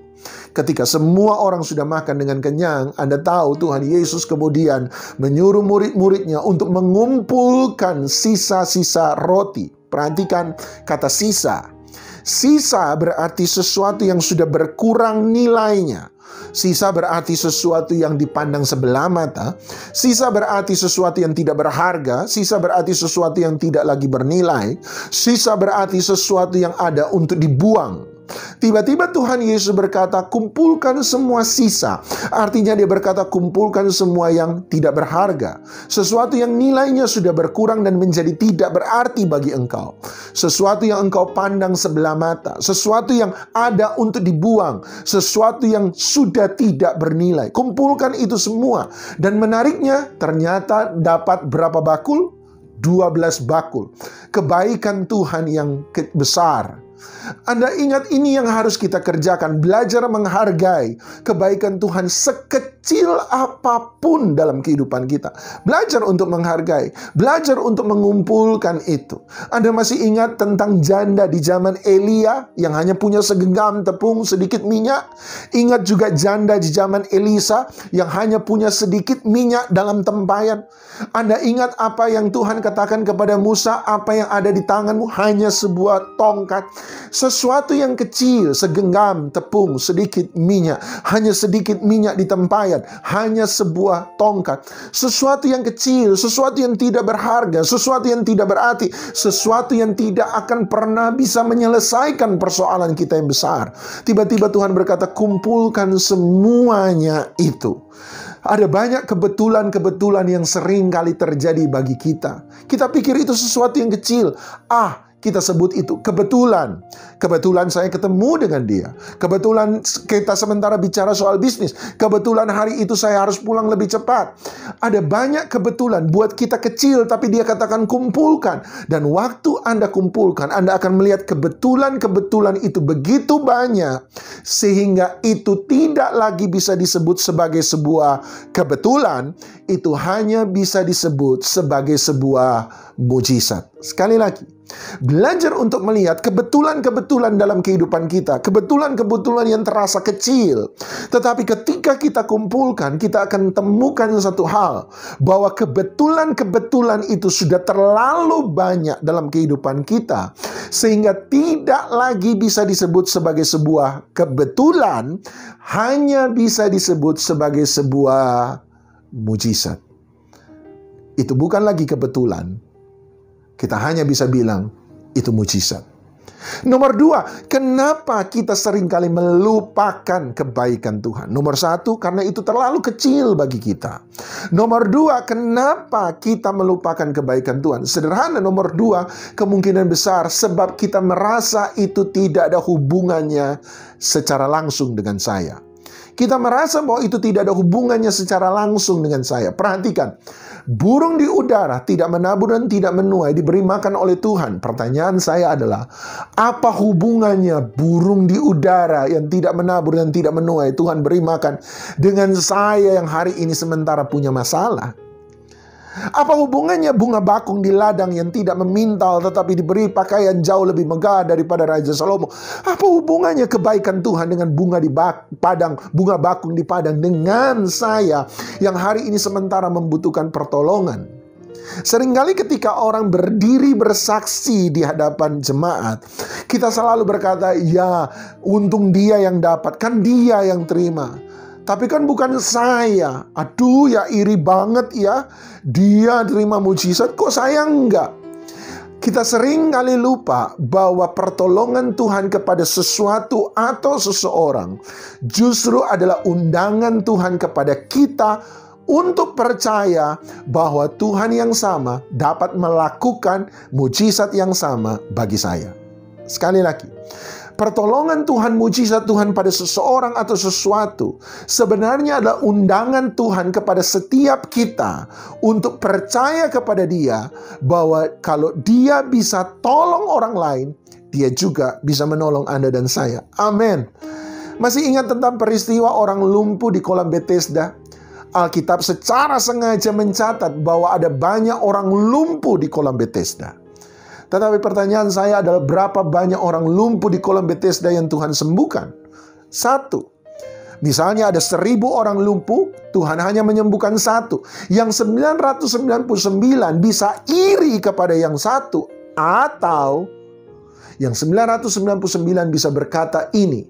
Ketika semua orang sudah makan dengan kenyang, Anda tahu Tuhan Yesus kemudian menyuruh murid-muridnya untuk mengumpulkan sisa-sisa roti. Perhatikan kata sisa. Sisa berarti sesuatu yang sudah berkurang nilainya. Sisa berarti sesuatu yang dipandang sebelah mata. Sisa berarti sesuatu yang tidak berharga. Sisa berarti sesuatu yang tidak lagi bernilai. Sisa berarti sesuatu yang ada untuk dibuang. Tiba-tiba Tuhan Yesus berkata, kumpulkan semua sisa. Artinya dia berkata, kumpulkan semua yang tidak berharga. Sesuatu yang nilainya sudah berkurang dan menjadi tidak berarti bagi engkau. Sesuatu yang engkau pandang sebelah mata. Sesuatu yang ada untuk dibuang. Sesuatu yang sudah tidak bernilai. Kumpulkan itu semua. Dan menariknya, ternyata dapat berapa bakul? 12 bakul. Kebaikan Tuhan yang besar. Anda ingat ini yang harus kita kerjakan. Belajar menghargai kebaikan Tuhan sekecil apapun dalam kehidupan kita. Belajar untuk menghargai. Belajar untuk mengumpulkan itu. Anda masih ingat tentang janda di zaman Elia yang hanya punya segenggam tepung, sedikit minyak? Ingat juga janda di zaman Elisa yang hanya punya sedikit minyak dalam tempayan? Anda ingat apa yang Tuhan katakan kepada Musa? Apa yang ada di tanganmu? Hanya sebuah tongkat. Sesuatu yang kecil, segenggam tepung, sedikit minyak. Hanya sedikit minyak di tempayan. Hanya sebuah tongkat. Sesuatu yang kecil, sesuatu yang tidak berharga, sesuatu yang tidak berarti, sesuatu yang tidak akan pernah bisa menyelesaikan persoalan kita yang besar. Tiba-tiba Tuhan berkata, kumpulkan semuanya itu. Ada banyak kebetulan-kebetulan yang sering kali terjadi bagi kita. Kita pikir itu sesuatu yang kecil. Kita sebut itu kebetulan. Kebetulan saya ketemu dengan dia. Kebetulan kita sementara bicara soal bisnis. Kebetulan hari itu saya harus pulang lebih cepat. Ada banyak kebetulan buat kita kecil, tapi dia katakan kumpulkan. Dan waktu Anda kumpulkan, Anda akan melihat kebetulan-kebetulan itu begitu banyak, sehingga itu tidak lagi bisa disebut sebagai sebuah kebetulan. Itu hanya bisa disebut sebagai sebuah mujizat. Sekali lagi, belajar untuk melihat kebetulan-kebetulan dalam kehidupan kita. Kebetulan-kebetulan yang terasa kecil. Tetapi ketika kita kumpulkan, kita akan temukan satu hal. Bahwa kebetulan-kebetulan itu sudah terlalu banyak dalam kehidupan kita. Sehingga tidak lagi bisa disebut sebagai sebuah kebetulan. Hanya bisa disebut sebagai sebuah mujizat. Itu bukan lagi kebetulan. Kita hanya bisa bilang, itu mujizat. Nomor 2, kenapa kita seringkali melupakan kebaikan Tuhan? Nomor 1, karena itu terlalu kecil bagi kita. Nomor 2, kenapa kita melupakan kebaikan Tuhan? Sederhana, nomor 2, kemungkinan besar sebab kita merasa itu tidak ada hubungannya secara langsung dengan saya. Kita merasa bahwa itu tidak ada hubungannya secara langsung dengan saya. Perhatikan. Burung di udara tidak menabur dan tidak menuai, diberi makan oleh Tuhan. Pertanyaan saya adalah, apa hubungannya burung di udara yang tidak menabur dan tidak menuai, Tuhan beri makan, dengan saya yang hari ini sementara punya masalah? Apa hubungannya bunga bakung di ladang yang tidak memintal tetapi diberi pakaian jauh lebih megah daripada Raja Salomo? Apa hubungannya kebaikan Tuhan dengan bunga bakung di padang dengan saya yang hari ini sementara membutuhkan pertolongan? Seringkali ketika orang berdiri bersaksi di hadapan jemaat, kita selalu berkata, ya untung dia yang dapat, kan dia yang terima. Tapi kan bukan saya. Aduh ya iri banget ya. Dia terima mujizat, kok saya enggak? Kita sering kali lupa bahwa pertolongan Tuhan kepada sesuatu atau seseorang justru adalah undangan Tuhan kepada kita untuk percaya bahwa Tuhan yang sama dapat melakukan mujizat yang sama bagi saya. Sekali lagi, pertolongan Tuhan, mujizat Tuhan pada seseorang atau sesuatu sebenarnya adalah undangan Tuhan kepada setiap kita untuk percaya kepada Dia bahwa kalau Dia bisa tolong orang lain, Dia juga bisa menolong Anda dan saya. Amin. Masih ingat tentang peristiwa orang lumpuh di kolam Bethesda? Alkitab secara sengaja mencatat bahwa ada banyak orang lumpuh di kolam Bethesda. Tetapi pertanyaan saya adalah, berapa banyak orang lumpuh di kolam Bethesda yang Tuhan sembuhkan? 1. Misalnya ada 1000 orang lumpuh, Tuhan hanya menyembuhkan 1. Yang 999 bisa iri kepada yang 1. Atau yang 999 bisa berkata ini,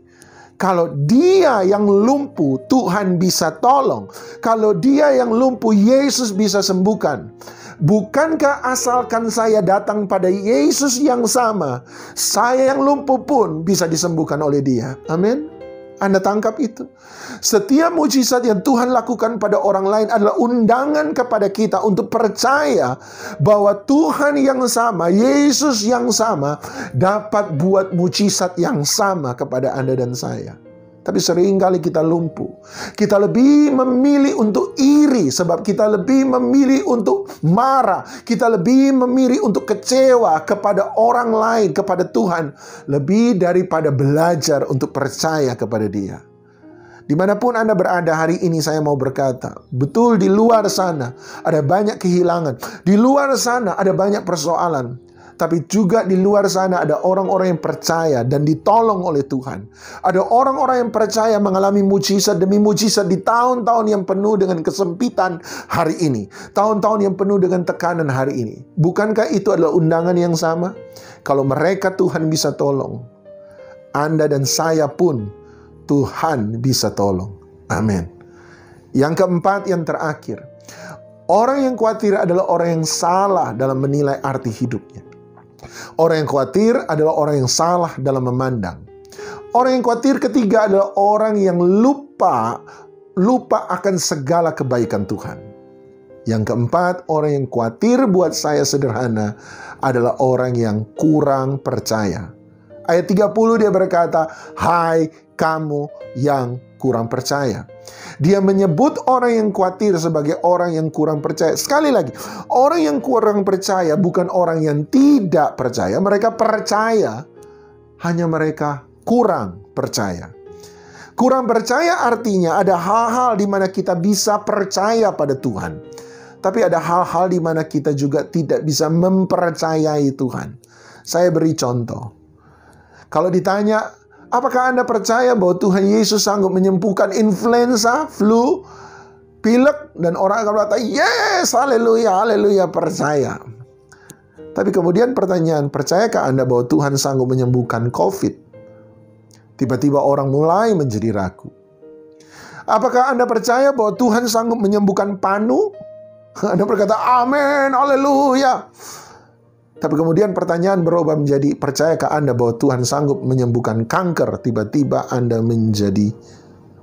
kalau dia yang lumpuh, Tuhan bisa tolong. Kalau dia yang lumpuh, Yesus bisa sembuhkan. Bukankah asalkan saya datang pada Yesus yang sama, saya yang lumpuh pun bisa disembuhkan oleh Dia? Amin. Anda tangkap itu? Setiap mujizat yang Tuhan lakukan pada orang lain adalah undangan kepada kita untuk percaya bahwa Tuhan yang sama, Yesus yang sama, dapat buat mujizat yang sama kepada Anda dan saya. Tapi seringkali kita lumpuh. Kita lebih memilih untuk iri sebab kita lebih memilih untuk marah. Kita lebih memilih untuk kecewa kepada orang lain, kepada Tuhan, lebih daripada belajar untuk percaya kepada Dia. Dimanapun Anda berada hari ini, saya mau berkata, betul di luar sana ada banyak kehilangan. Di luar sana ada banyak persoalan. Tapi juga di luar sana ada orang-orang yang percaya dan ditolong oleh Tuhan. Ada orang-orang yang percaya mengalami mujizat demi mujizat di tahun-tahun yang penuh dengan kesempitan hari ini. Tahun-tahun yang penuh dengan tekanan hari ini. Bukankah itu adalah undangan yang sama? Kalau mereka Tuhan bisa tolong, Anda dan saya pun Tuhan bisa tolong. Amin. Yang keempat, yang terakhir. Orang yang khawatir adalah orang yang salah dalam menilai arti hidupnya. Orang yang khawatir adalah orang yang salah dalam memandang. Orang yang khawatir ketiga adalah orang yang lupa akan segala kebaikan Tuhan. Yang keempat, orang yang khawatir buat saya sederhana adalah orang yang kurang percaya. Ayat 30 dia berkata, hai kamu yang kurang percaya. Dia menyebut orang yang khawatir sebagai orang yang kurang percaya. Sekali lagi, orang yang kurang percaya bukan orang yang tidak percaya. Mereka percaya, hanya mereka kurang percaya. Kurang percaya artinya ada hal-hal di mana kita bisa percaya pada Tuhan. Tapi ada hal-hal di mana kita juga tidak bisa mempercayai Tuhan. Saya beri contoh. Kalau ditanya, apakah Anda percaya bahwa Tuhan Yesus sanggup menyembuhkan influenza, flu, pilek, dan orang akan berkata, yes, haleluya, haleluya, percaya. Tapi kemudian pertanyaan, percayakah Anda bahwa Tuhan sanggup menyembuhkan COVID? Tiba-tiba orang mulai menjadi ragu. Apakah Anda percaya bahwa Tuhan sanggup menyembuhkan panu? Anda berkata, amin, haleluya. Tapi kemudian pertanyaan berubah menjadi, percayakah Anda bahwa Tuhan sanggup menyembuhkan kanker? Tiba-tiba Anda menjadi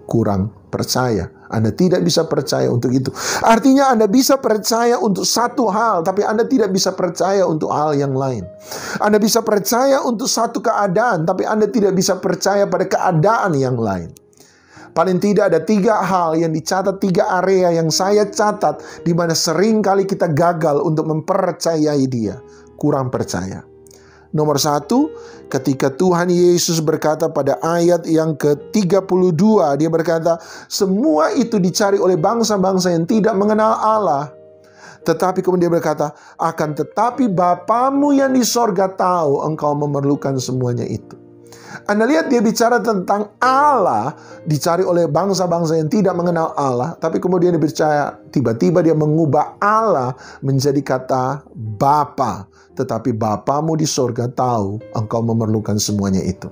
kurang percaya. Anda tidak bisa percaya untuk itu. Artinya Anda bisa percaya untuk satu hal, tapi Anda tidak bisa percaya untuk hal yang lain. Anda bisa percaya untuk satu keadaan, tapi Anda tidak bisa percaya pada keadaan yang lain. Paling tidak ada 3 hal yang dicatat, 3 area yang saya catat, di mana sering kali kita gagal untuk mempercayai Dia. Kurang percaya. Nomor 1, ketika Tuhan Yesus berkata pada ayat yang ke-32, Dia berkata, semua itu dicari oleh bangsa-bangsa yang tidak mengenal Allah. Tetapi kemudian Dia berkata, akan tetapi Bapamu yang di sorga tahu engkau memerlukan semuanya itu. Anda lihat dia bicara tentang Allah dicari oleh bangsa-bangsa yang tidak mengenal Allah. Tapi kemudian dia bicara, tiba-tiba dia mengubah Allah menjadi kata Bapa. Tetapi Bapamu di sorga tahu engkau memerlukan semuanya itu.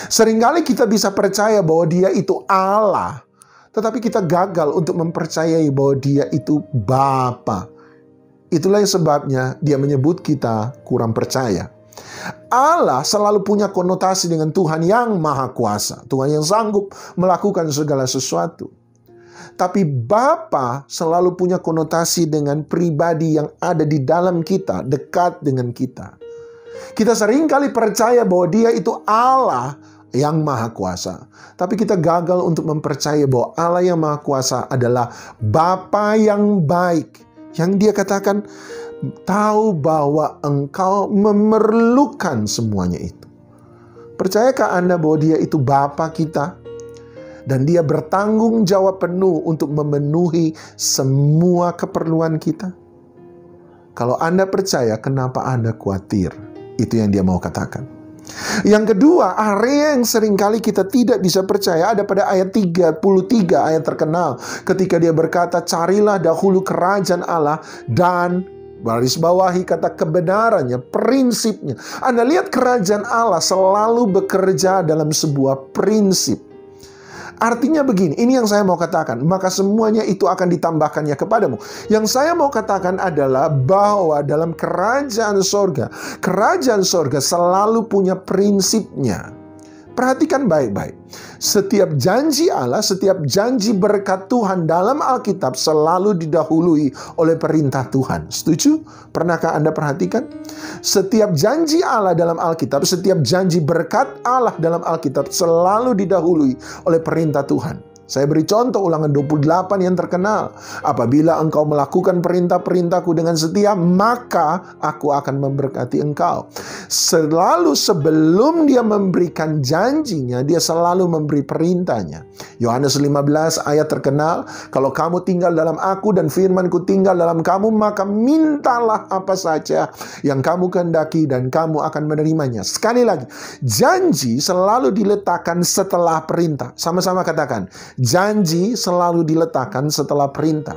Seringkali kita bisa percaya bahwa Dia itu Allah, tetapi kita gagal untuk mempercayai bahwa Dia itu Bapa. Itulah yang sebabnya Dia menyebut kita kurang percaya. Allah selalu punya konotasi dengan Tuhan yang Maha Kuasa, Tuhan yang sanggup melakukan segala sesuatu. Tapi Bapa selalu punya konotasi dengan pribadi yang ada di dalam kita, dekat dengan kita. Kita seringkali percaya bahwa Dia itu Allah yang Maha Kuasa, tapi kita gagal untuk mempercayai bahwa Allah yang Maha Kuasa adalah Bapa yang baik, yang Dia katakan tahu bahwa engkau memerlukan semuanya itu. Percayakah Anda bahwa Dia itu Bapa kita? Dan Dia bertanggung jawab penuh untuk memenuhi semua keperluan kita? Kalau Anda percaya, kenapa Anda khawatir? Itu yang Dia mau katakan. Yang kedua, area yang seringkali kita tidak bisa percaya ada pada ayat 33, ayat terkenal. Ketika Dia berkata, carilah dahulu kerajaan Allah dan baris bawahi kata kebenarannya, prinsipnya. Anda lihat kerajaan Allah selalu bekerja dalam sebuah prinsip. Artinya begini, ini yang saya mau katakan, maka semuanya itu akan ditambahkannya kepadamu. Yang saya mau katakan adalah bahwa dalam kerajaan sorga selalu punya prinsipnya. Perhatikan baik-baik. Setiap janji Allah, setiap janji berkat Tuhan dalam Alkitab selalu didahului oleh perintah Tuhan. Setuju? Pernahkah Anda perhatikan? Setiap janji Allah dalam Alkitab, setiap janji berkat Allah dalam Alkitab selalu didahului oleh perintah Tuhan. Saya beri contoh Ulangan 28 yang terkenal. Apabila engkau melakukan perintah-perintahku dengan setia, maka aku akan memberkati engkau. Selalu sebelum Dia memberikan janjinya, Dia selalu memberi perintahnya. Yohanes 15 ayat terkenal, kalau kamu tinggal dalam aku dan firmanku tinggal dalam kamu, maka mintalah apa saja yang kamu kehendaki dan kamu akan menerimanya. Sekali lagi, janji selalu diletakkan setelah perintah. Sama-sama katakan, janji selalu diletakkan setelah perintah.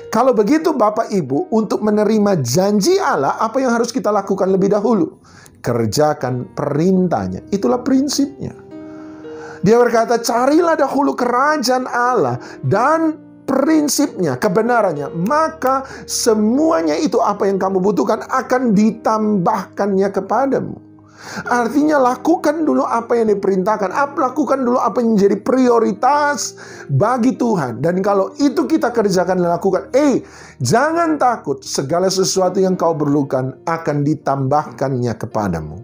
Kalau begitu Bapak Ibu, untuk menerima janji Allah, apa yang harus kita lakukan lebih dahulu? Kerjakan perintahnya. Itulah prinsipnya. Dia berkata, carilah dahulu kerajaan Allah dan prinsipnya, kebenarannya, maka semuanya itu apa yang kamu butuhkan akan ditambahkannya kepadamu. Artinya lakukan dulu apa yang diperintahkan. Lakukan dulu apa yang menjadi prioritas bagi Tuhan. Dan kalau itu kita kerjakan dan lakukan, jangan takut, segala sesuatu yang kau perlukan akan ditambahkannya kepadamu.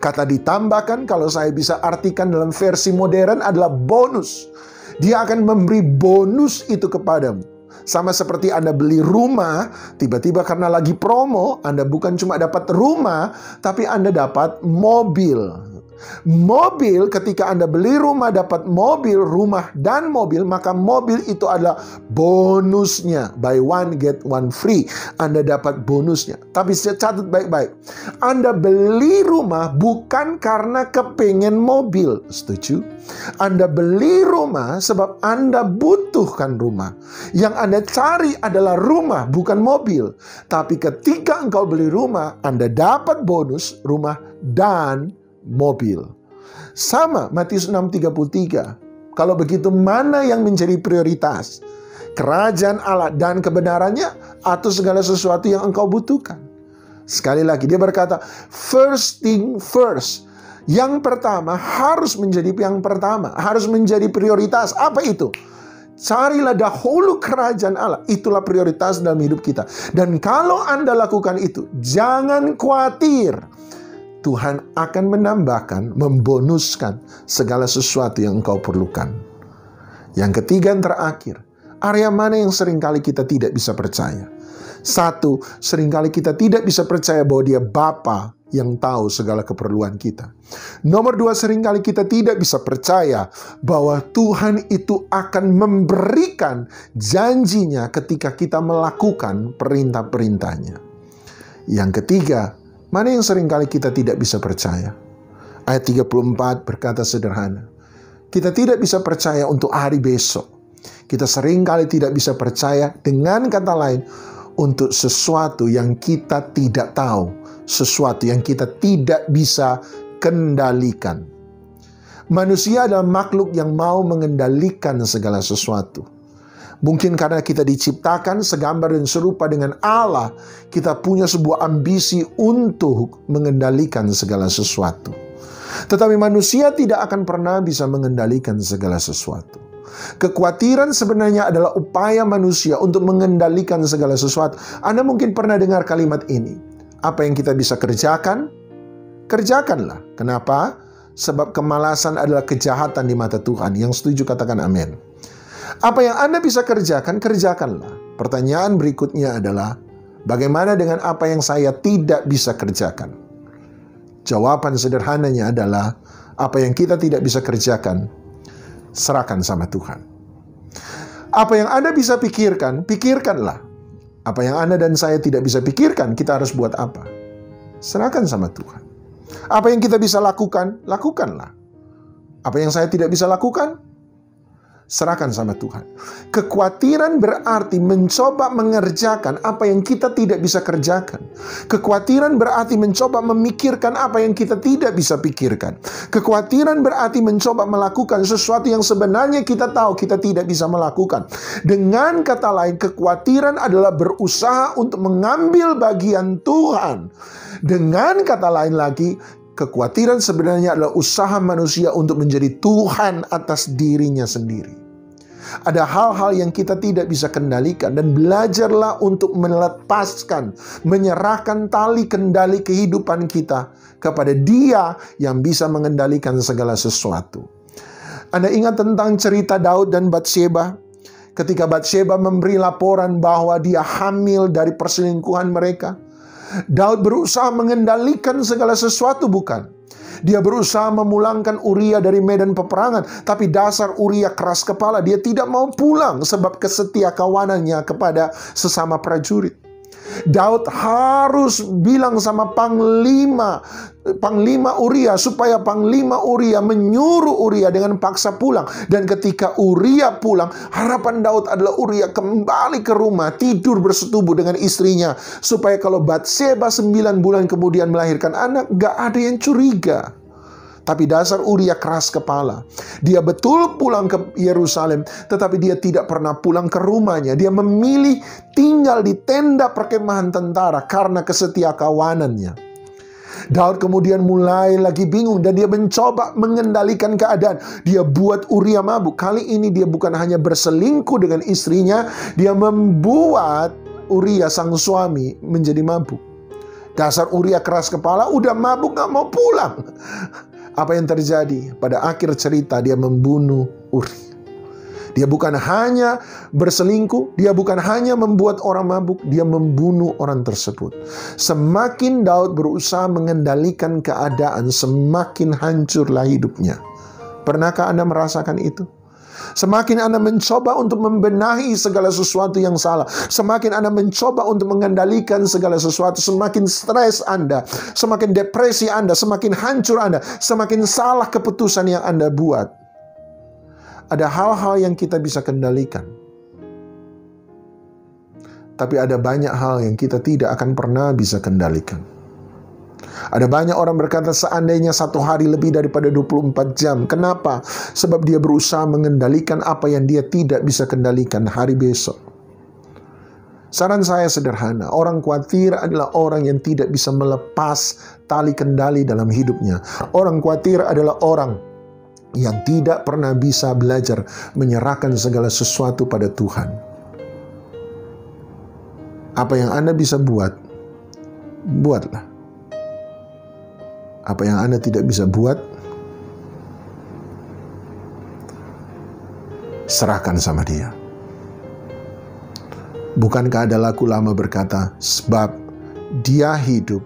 Kata ditambahkan, kalau saya bisa artikan dalam versi modern, adalah bonus. Dia akan memberi bonus itu kepadamu. Sama seperti Anda beli rumah, tiba-tiba karena lagi promo, Anda bukan cuma dapat rumah, tapi Anda dapat mobil. Mobil, ketika Anda beli rumah, dapat mobil, rumah dan mobil, maka mobil itu adalah bonusnya. Buy one, get one free. Anda dapat bonusnya. Tapi catat baik-baik. Anda beli rumah bukan karena kepengen mobil. Setuju? Anda beli rumah sebab Anda butuhkan rumah. Yang Anda cari adalah rumah, bukan mobil. Tapi ketika engkau beli rumah, Anda dapat bonus rumah dan mobil. Sama Matius 6:33. Kalau begitu, mana yang menjadi prioritas? Kerajaan Allah dan kebenarannya atau segala sesuatu yang engkau butuhkan? Sekali lagi dia berkata, first thing first. Yang pertama harus menjadi yang pertama, harus menjadi prioritas. Apa itu? Carilah dahulu kerajaan Allah. Itulah prioritas dalam hidup kita. Dan kalau Anda lakukan itu, jangan khawatir. Tuhan akan menambahkan, membonuskan segala sesuatu yang engkau perlukan. Yang ketiga dan terakhir, area mana yang seringkali kita tidak bisa percaya? Satu, seringkali kita tidak bisa percaya bahwa Dia Bapa yang tahu segala keperluan kita. Nomor dua, seringkali kita tidak bisa percaya bahwa Tuhan itu akan memberikan janjinya ketika kita melakukan perintah-perintahnya. Yang ketiga, mana yang seringkali kita tidak bisa percaya? Ayat 34 berkata sederhana. Kita tidak bisa percaya untuk hari besok. Kita seringkali tidak bisa percaya, dengan kata lain, untuk sesuatu yang kita tidak tahu. Sesuatu yang kita tidak bisa kendalikan. Manusia adalah makhluk yang mau mengendalikan segala sesuatu. Mungkin karena kita diciptakan segambar dan serupa dengan Allah, kita punya sebuah ambisi untuk mengendalikan segala sesuatu. Tetapi manusia tidak akan pernah bisa mengendalikan segala sesuatu. Kekhawatiran sebenarnya adalah upaya manusia untuk mengendalikan segala sesuatu. Anda mungkin pernah dengar kalimat ini. Apa yang kita bisa kerjakan, kerjakanlah. Kenapa? Sebab kemalasan adalah kejahatan di mata Tuhan. Yang setuju katakan amin. Apa yang Anda bisa kerjakan, kerjakanlah. Pertanyaan berikutnya adalah, bagaimana dengan apa yang saya tidak bisa kerjakan? Jawaban sederhananya adalah, apa yang kita tidak bisa kerjakan, serahkan sama Tuhan. Apa yang Anda bisa pikirkan, pikirkanlah. Apa yang Anda dan saya tidak bisa pikirkan, kita harus buat apa? Serahkan sama Tuhan. Apa yang kita bisa lakukan, lakukanlah. Apa yang saya tidak bisa lakukan, serahkan sama Tuhan. Kekhawatiran berarti mencoba mengerjakan apa yang kita tidak bisa kerjakan. Kekhawatiran berarti mencoba memikirkan apa yang kita tidak bisa pikirkan. Kekhawatiran berarti mencoba melakukan sesuatu yang sebenarnya kita tahu kita tidak bisa melakukan. Dengan kata lain, kekhawatiran adalah berusaha untuk mengambil bagian Tuhan. Dengan kata lain lagi, kekhawatiran sebenarnya adalah usaha manusia untuk menjadi Tuhan atas dirinya sendiri. Ada hal-hal yang kita tidak bisa kendalikan, dan belajarlah untuk melepaskan, menyerahkan tali kendali kehidupan kita kepada Dia yang bisa mengendalikan segala sesuatu. Anda ingat tentang cerita Daud dan Batsheba? Ketika Batsheba memberi laporan bahwa dia hamil dari perselingkuhan mereka, Daud berusaha mengendalikan segala sesuatu, bukan? Dia berusaha memulangkan Uria dari medan peperangan, tapi dasar Uria keras kepala. Dia tidak mau pulang sebab kesetiakawanannya kepada sesama prajurit. Daud harus bilang sama Panglima Uria, supaya Panglima Uria menyuruh Uria dengan paksa pulang. Dan ketika Uria pulang, harapan Daud adalah Uria kembali ke rumah, tidur bersetubuh dengan istrinya, supaya kalau Batsheba 9 bulan kemudian melahirkan anak, gak ada yang curiga. Tapi dasar Uria keras kepala. Dia betul pulang ke Yerusalem, tetapi dia tidak pernah pulang ke rumahnya. Dia memilih tinggal di tenda perkemahan tentara karena kesetiakawanannya. Daud kemudian mulai lagi bingung dan dia mencoba mengendalikan keadaan. Dia buat Uria mabuk. Kali ini dia bukan hanya berselingkuh dengan istrinya, dia membuat Uria sang suami menjadi mabuk. Dasar Uria keras kepala, udah mabuk gak mau pulang. Apa yang terjadi? Pada akhir cerita dia membunuh Uria. Dia bukan hanya berselingkuh, dia bukan hanya membuat orang mabuk, dia membunuh orang tersebut. Semakin Daud berusaha mengendalikan keadaan, semakin hancurlah hidupnya. Pernahkah Anda merasakan itu? Semakin Anda mencoba untuk membenahi segala sesuatu yang salah, semakin Anda mencoba untuk mengendalikan segala sesuatu, semakin stres Anda, semakin depresi Anda, semakin hancur Anda, semakin salah keputusan yang Anda buat. Ada hal-hal yang kita bisa kendalikan, tapi ada banyak hal yang kita tidak akan pernah bisa kendalikan. Ada banyak orang berkata seandainya satu hari lebih daripada 24 jam. Kenapa? Sebab dia berusaha mengendalikan apa yang dia tidak bisa kendalikan hari besok. Saran saya sederhana, orang khawatir adalah orang yang tidak bisa melepas tali kendali dalam hidupnya. Orang khawatir adalah orang yang tidak pernah bisa belajar menyerahkan segala sesuatu pada Tuhan. Apa yang Anda bisa buat, buatlah. Apa yang Anda tidak bisa buat, serahkan sama Dia. Bukankah ada lagu lama berkata, sebab Dia hidup,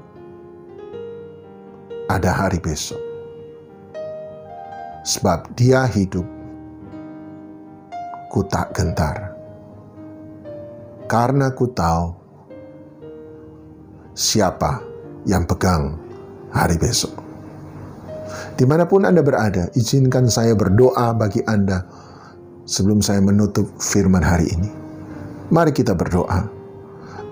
ada hari besok. Sebab Dia hidup, ku tak gentar. Karena ku tahu siapa yang pegang hari besok. Dimanapun Anda berada, izinkan saya berdoa bagi Anda sebelum saya menutup firman hari ini. Mari kita berdoa.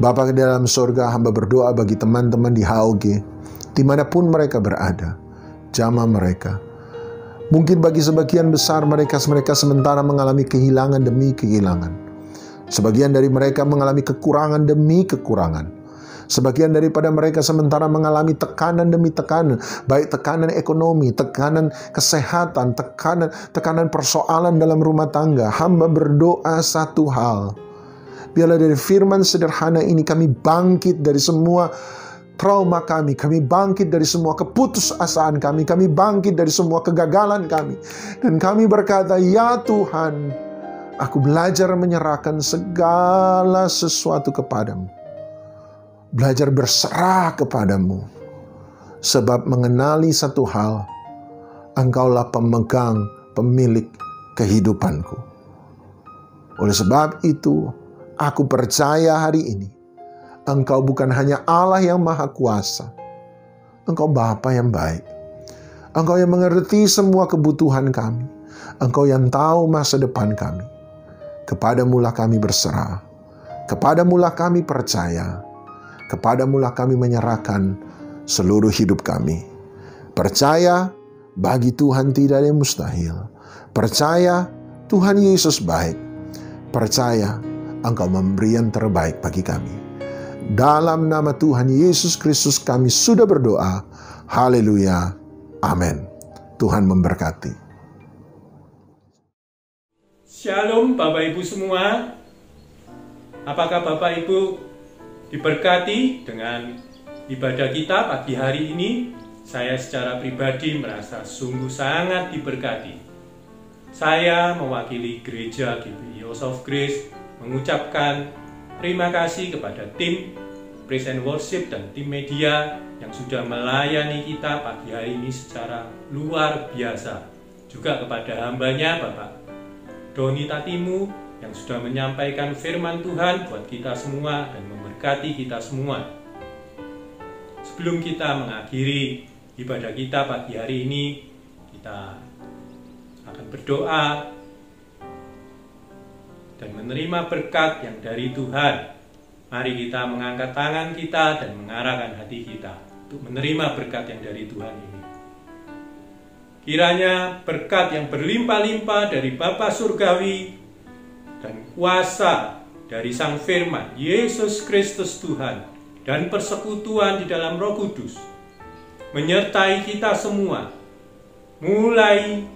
Bapa di dalam surga, hamba berdoa bagi teman-teman di HOG, dimanapun mereka berada, jamah mereka. Mungkin bagi sebagian besar mereka sementara mengalami kehilangan demi kehilangan. Sebagian dari mereka mengalami kekurangan demi kekurangan. Sebagian daripada mereka sementara mengalami tekanan demi tekanan, baik tekanan ekonomi, tekanan kesehatan, tekanan persoalan dalam rumah tangga. Hamba berdoa satu hal. Biarlah dari firman sederhana ini kami bangkit dari semua trauma kami bangkit dari semua keputusasaan kami bangkit dari semua kegagalan kami. Dan kami berkata, ya Tuhan, aku belajar menyerahkan segala sesuatu kepadamu. Belajar berserah kepadamu. Sebab mengenali satu hal, Engkaulah pemegang, pemilik kehidupanku. Oleh sebab itu, aku percaya hari ini, Engkau bukan hanya Allah yang maha kuasa. Engkau Bapa yang baik. Engkau yang mengerti semua kebutuhan kami. Engkau yang tahu masa depan kami. Kepadamulah kami berserah. Kepadamulah kami percaya. Kepadamulah kami menyerahkan seluruh hidup kami. Percaya bagi Tuhan tidak ada yang mustahil. Percaya Tuhan Yesus baik. Percaya Engkau memberi yang terbaik bagi kami. Dalam nama Tuhan Yesus Kristus kami sudah berdoa. Haleluya. Amin. Tuhan memberkati. Shalom Bapak Ibu semua. Apakah Bapak Ibu diberkati dengan ibadah kita pagi hari ini? Saya secara pribadi merasa sungguh sangat diberkati. Saya mewakili gereja GBI House of Grace mengucapkan terima kasih kepada tim Praise and Worship dan tim media yang sudah melayani kita pagi hari ini secara luar biasa. Juga kepada hambanya Bapak Doni Tatimu yang sudah menyampaikan firman Tuhan buat kita semua dan memberkati kita semua. Sebelum kita mengakhiri ibadah kita pagi hari ini, kita akan berdoa dan menerima berkat yang dari Tuhan. Mari kita mengangkat tangan kita dan mengarahkan hati kita untuk menerima berkat yang dari Tuhan ini. Kiranya berkat yang berlimpah-limpah dari Bapa Surgawi dan kuasa dari Sang Firman, Yesus Kristus Tuhan, dan persekutuan di dalam Roh Kudus, menyertai kita semua, mulai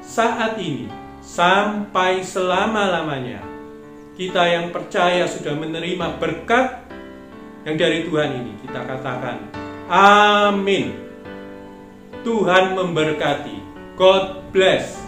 saat ini sampai selama-lamanya. Kita yang percaya sudah menerima berkat yang dari Tuhan ini, kita katakan amin. Tuhan memberkati. God bless.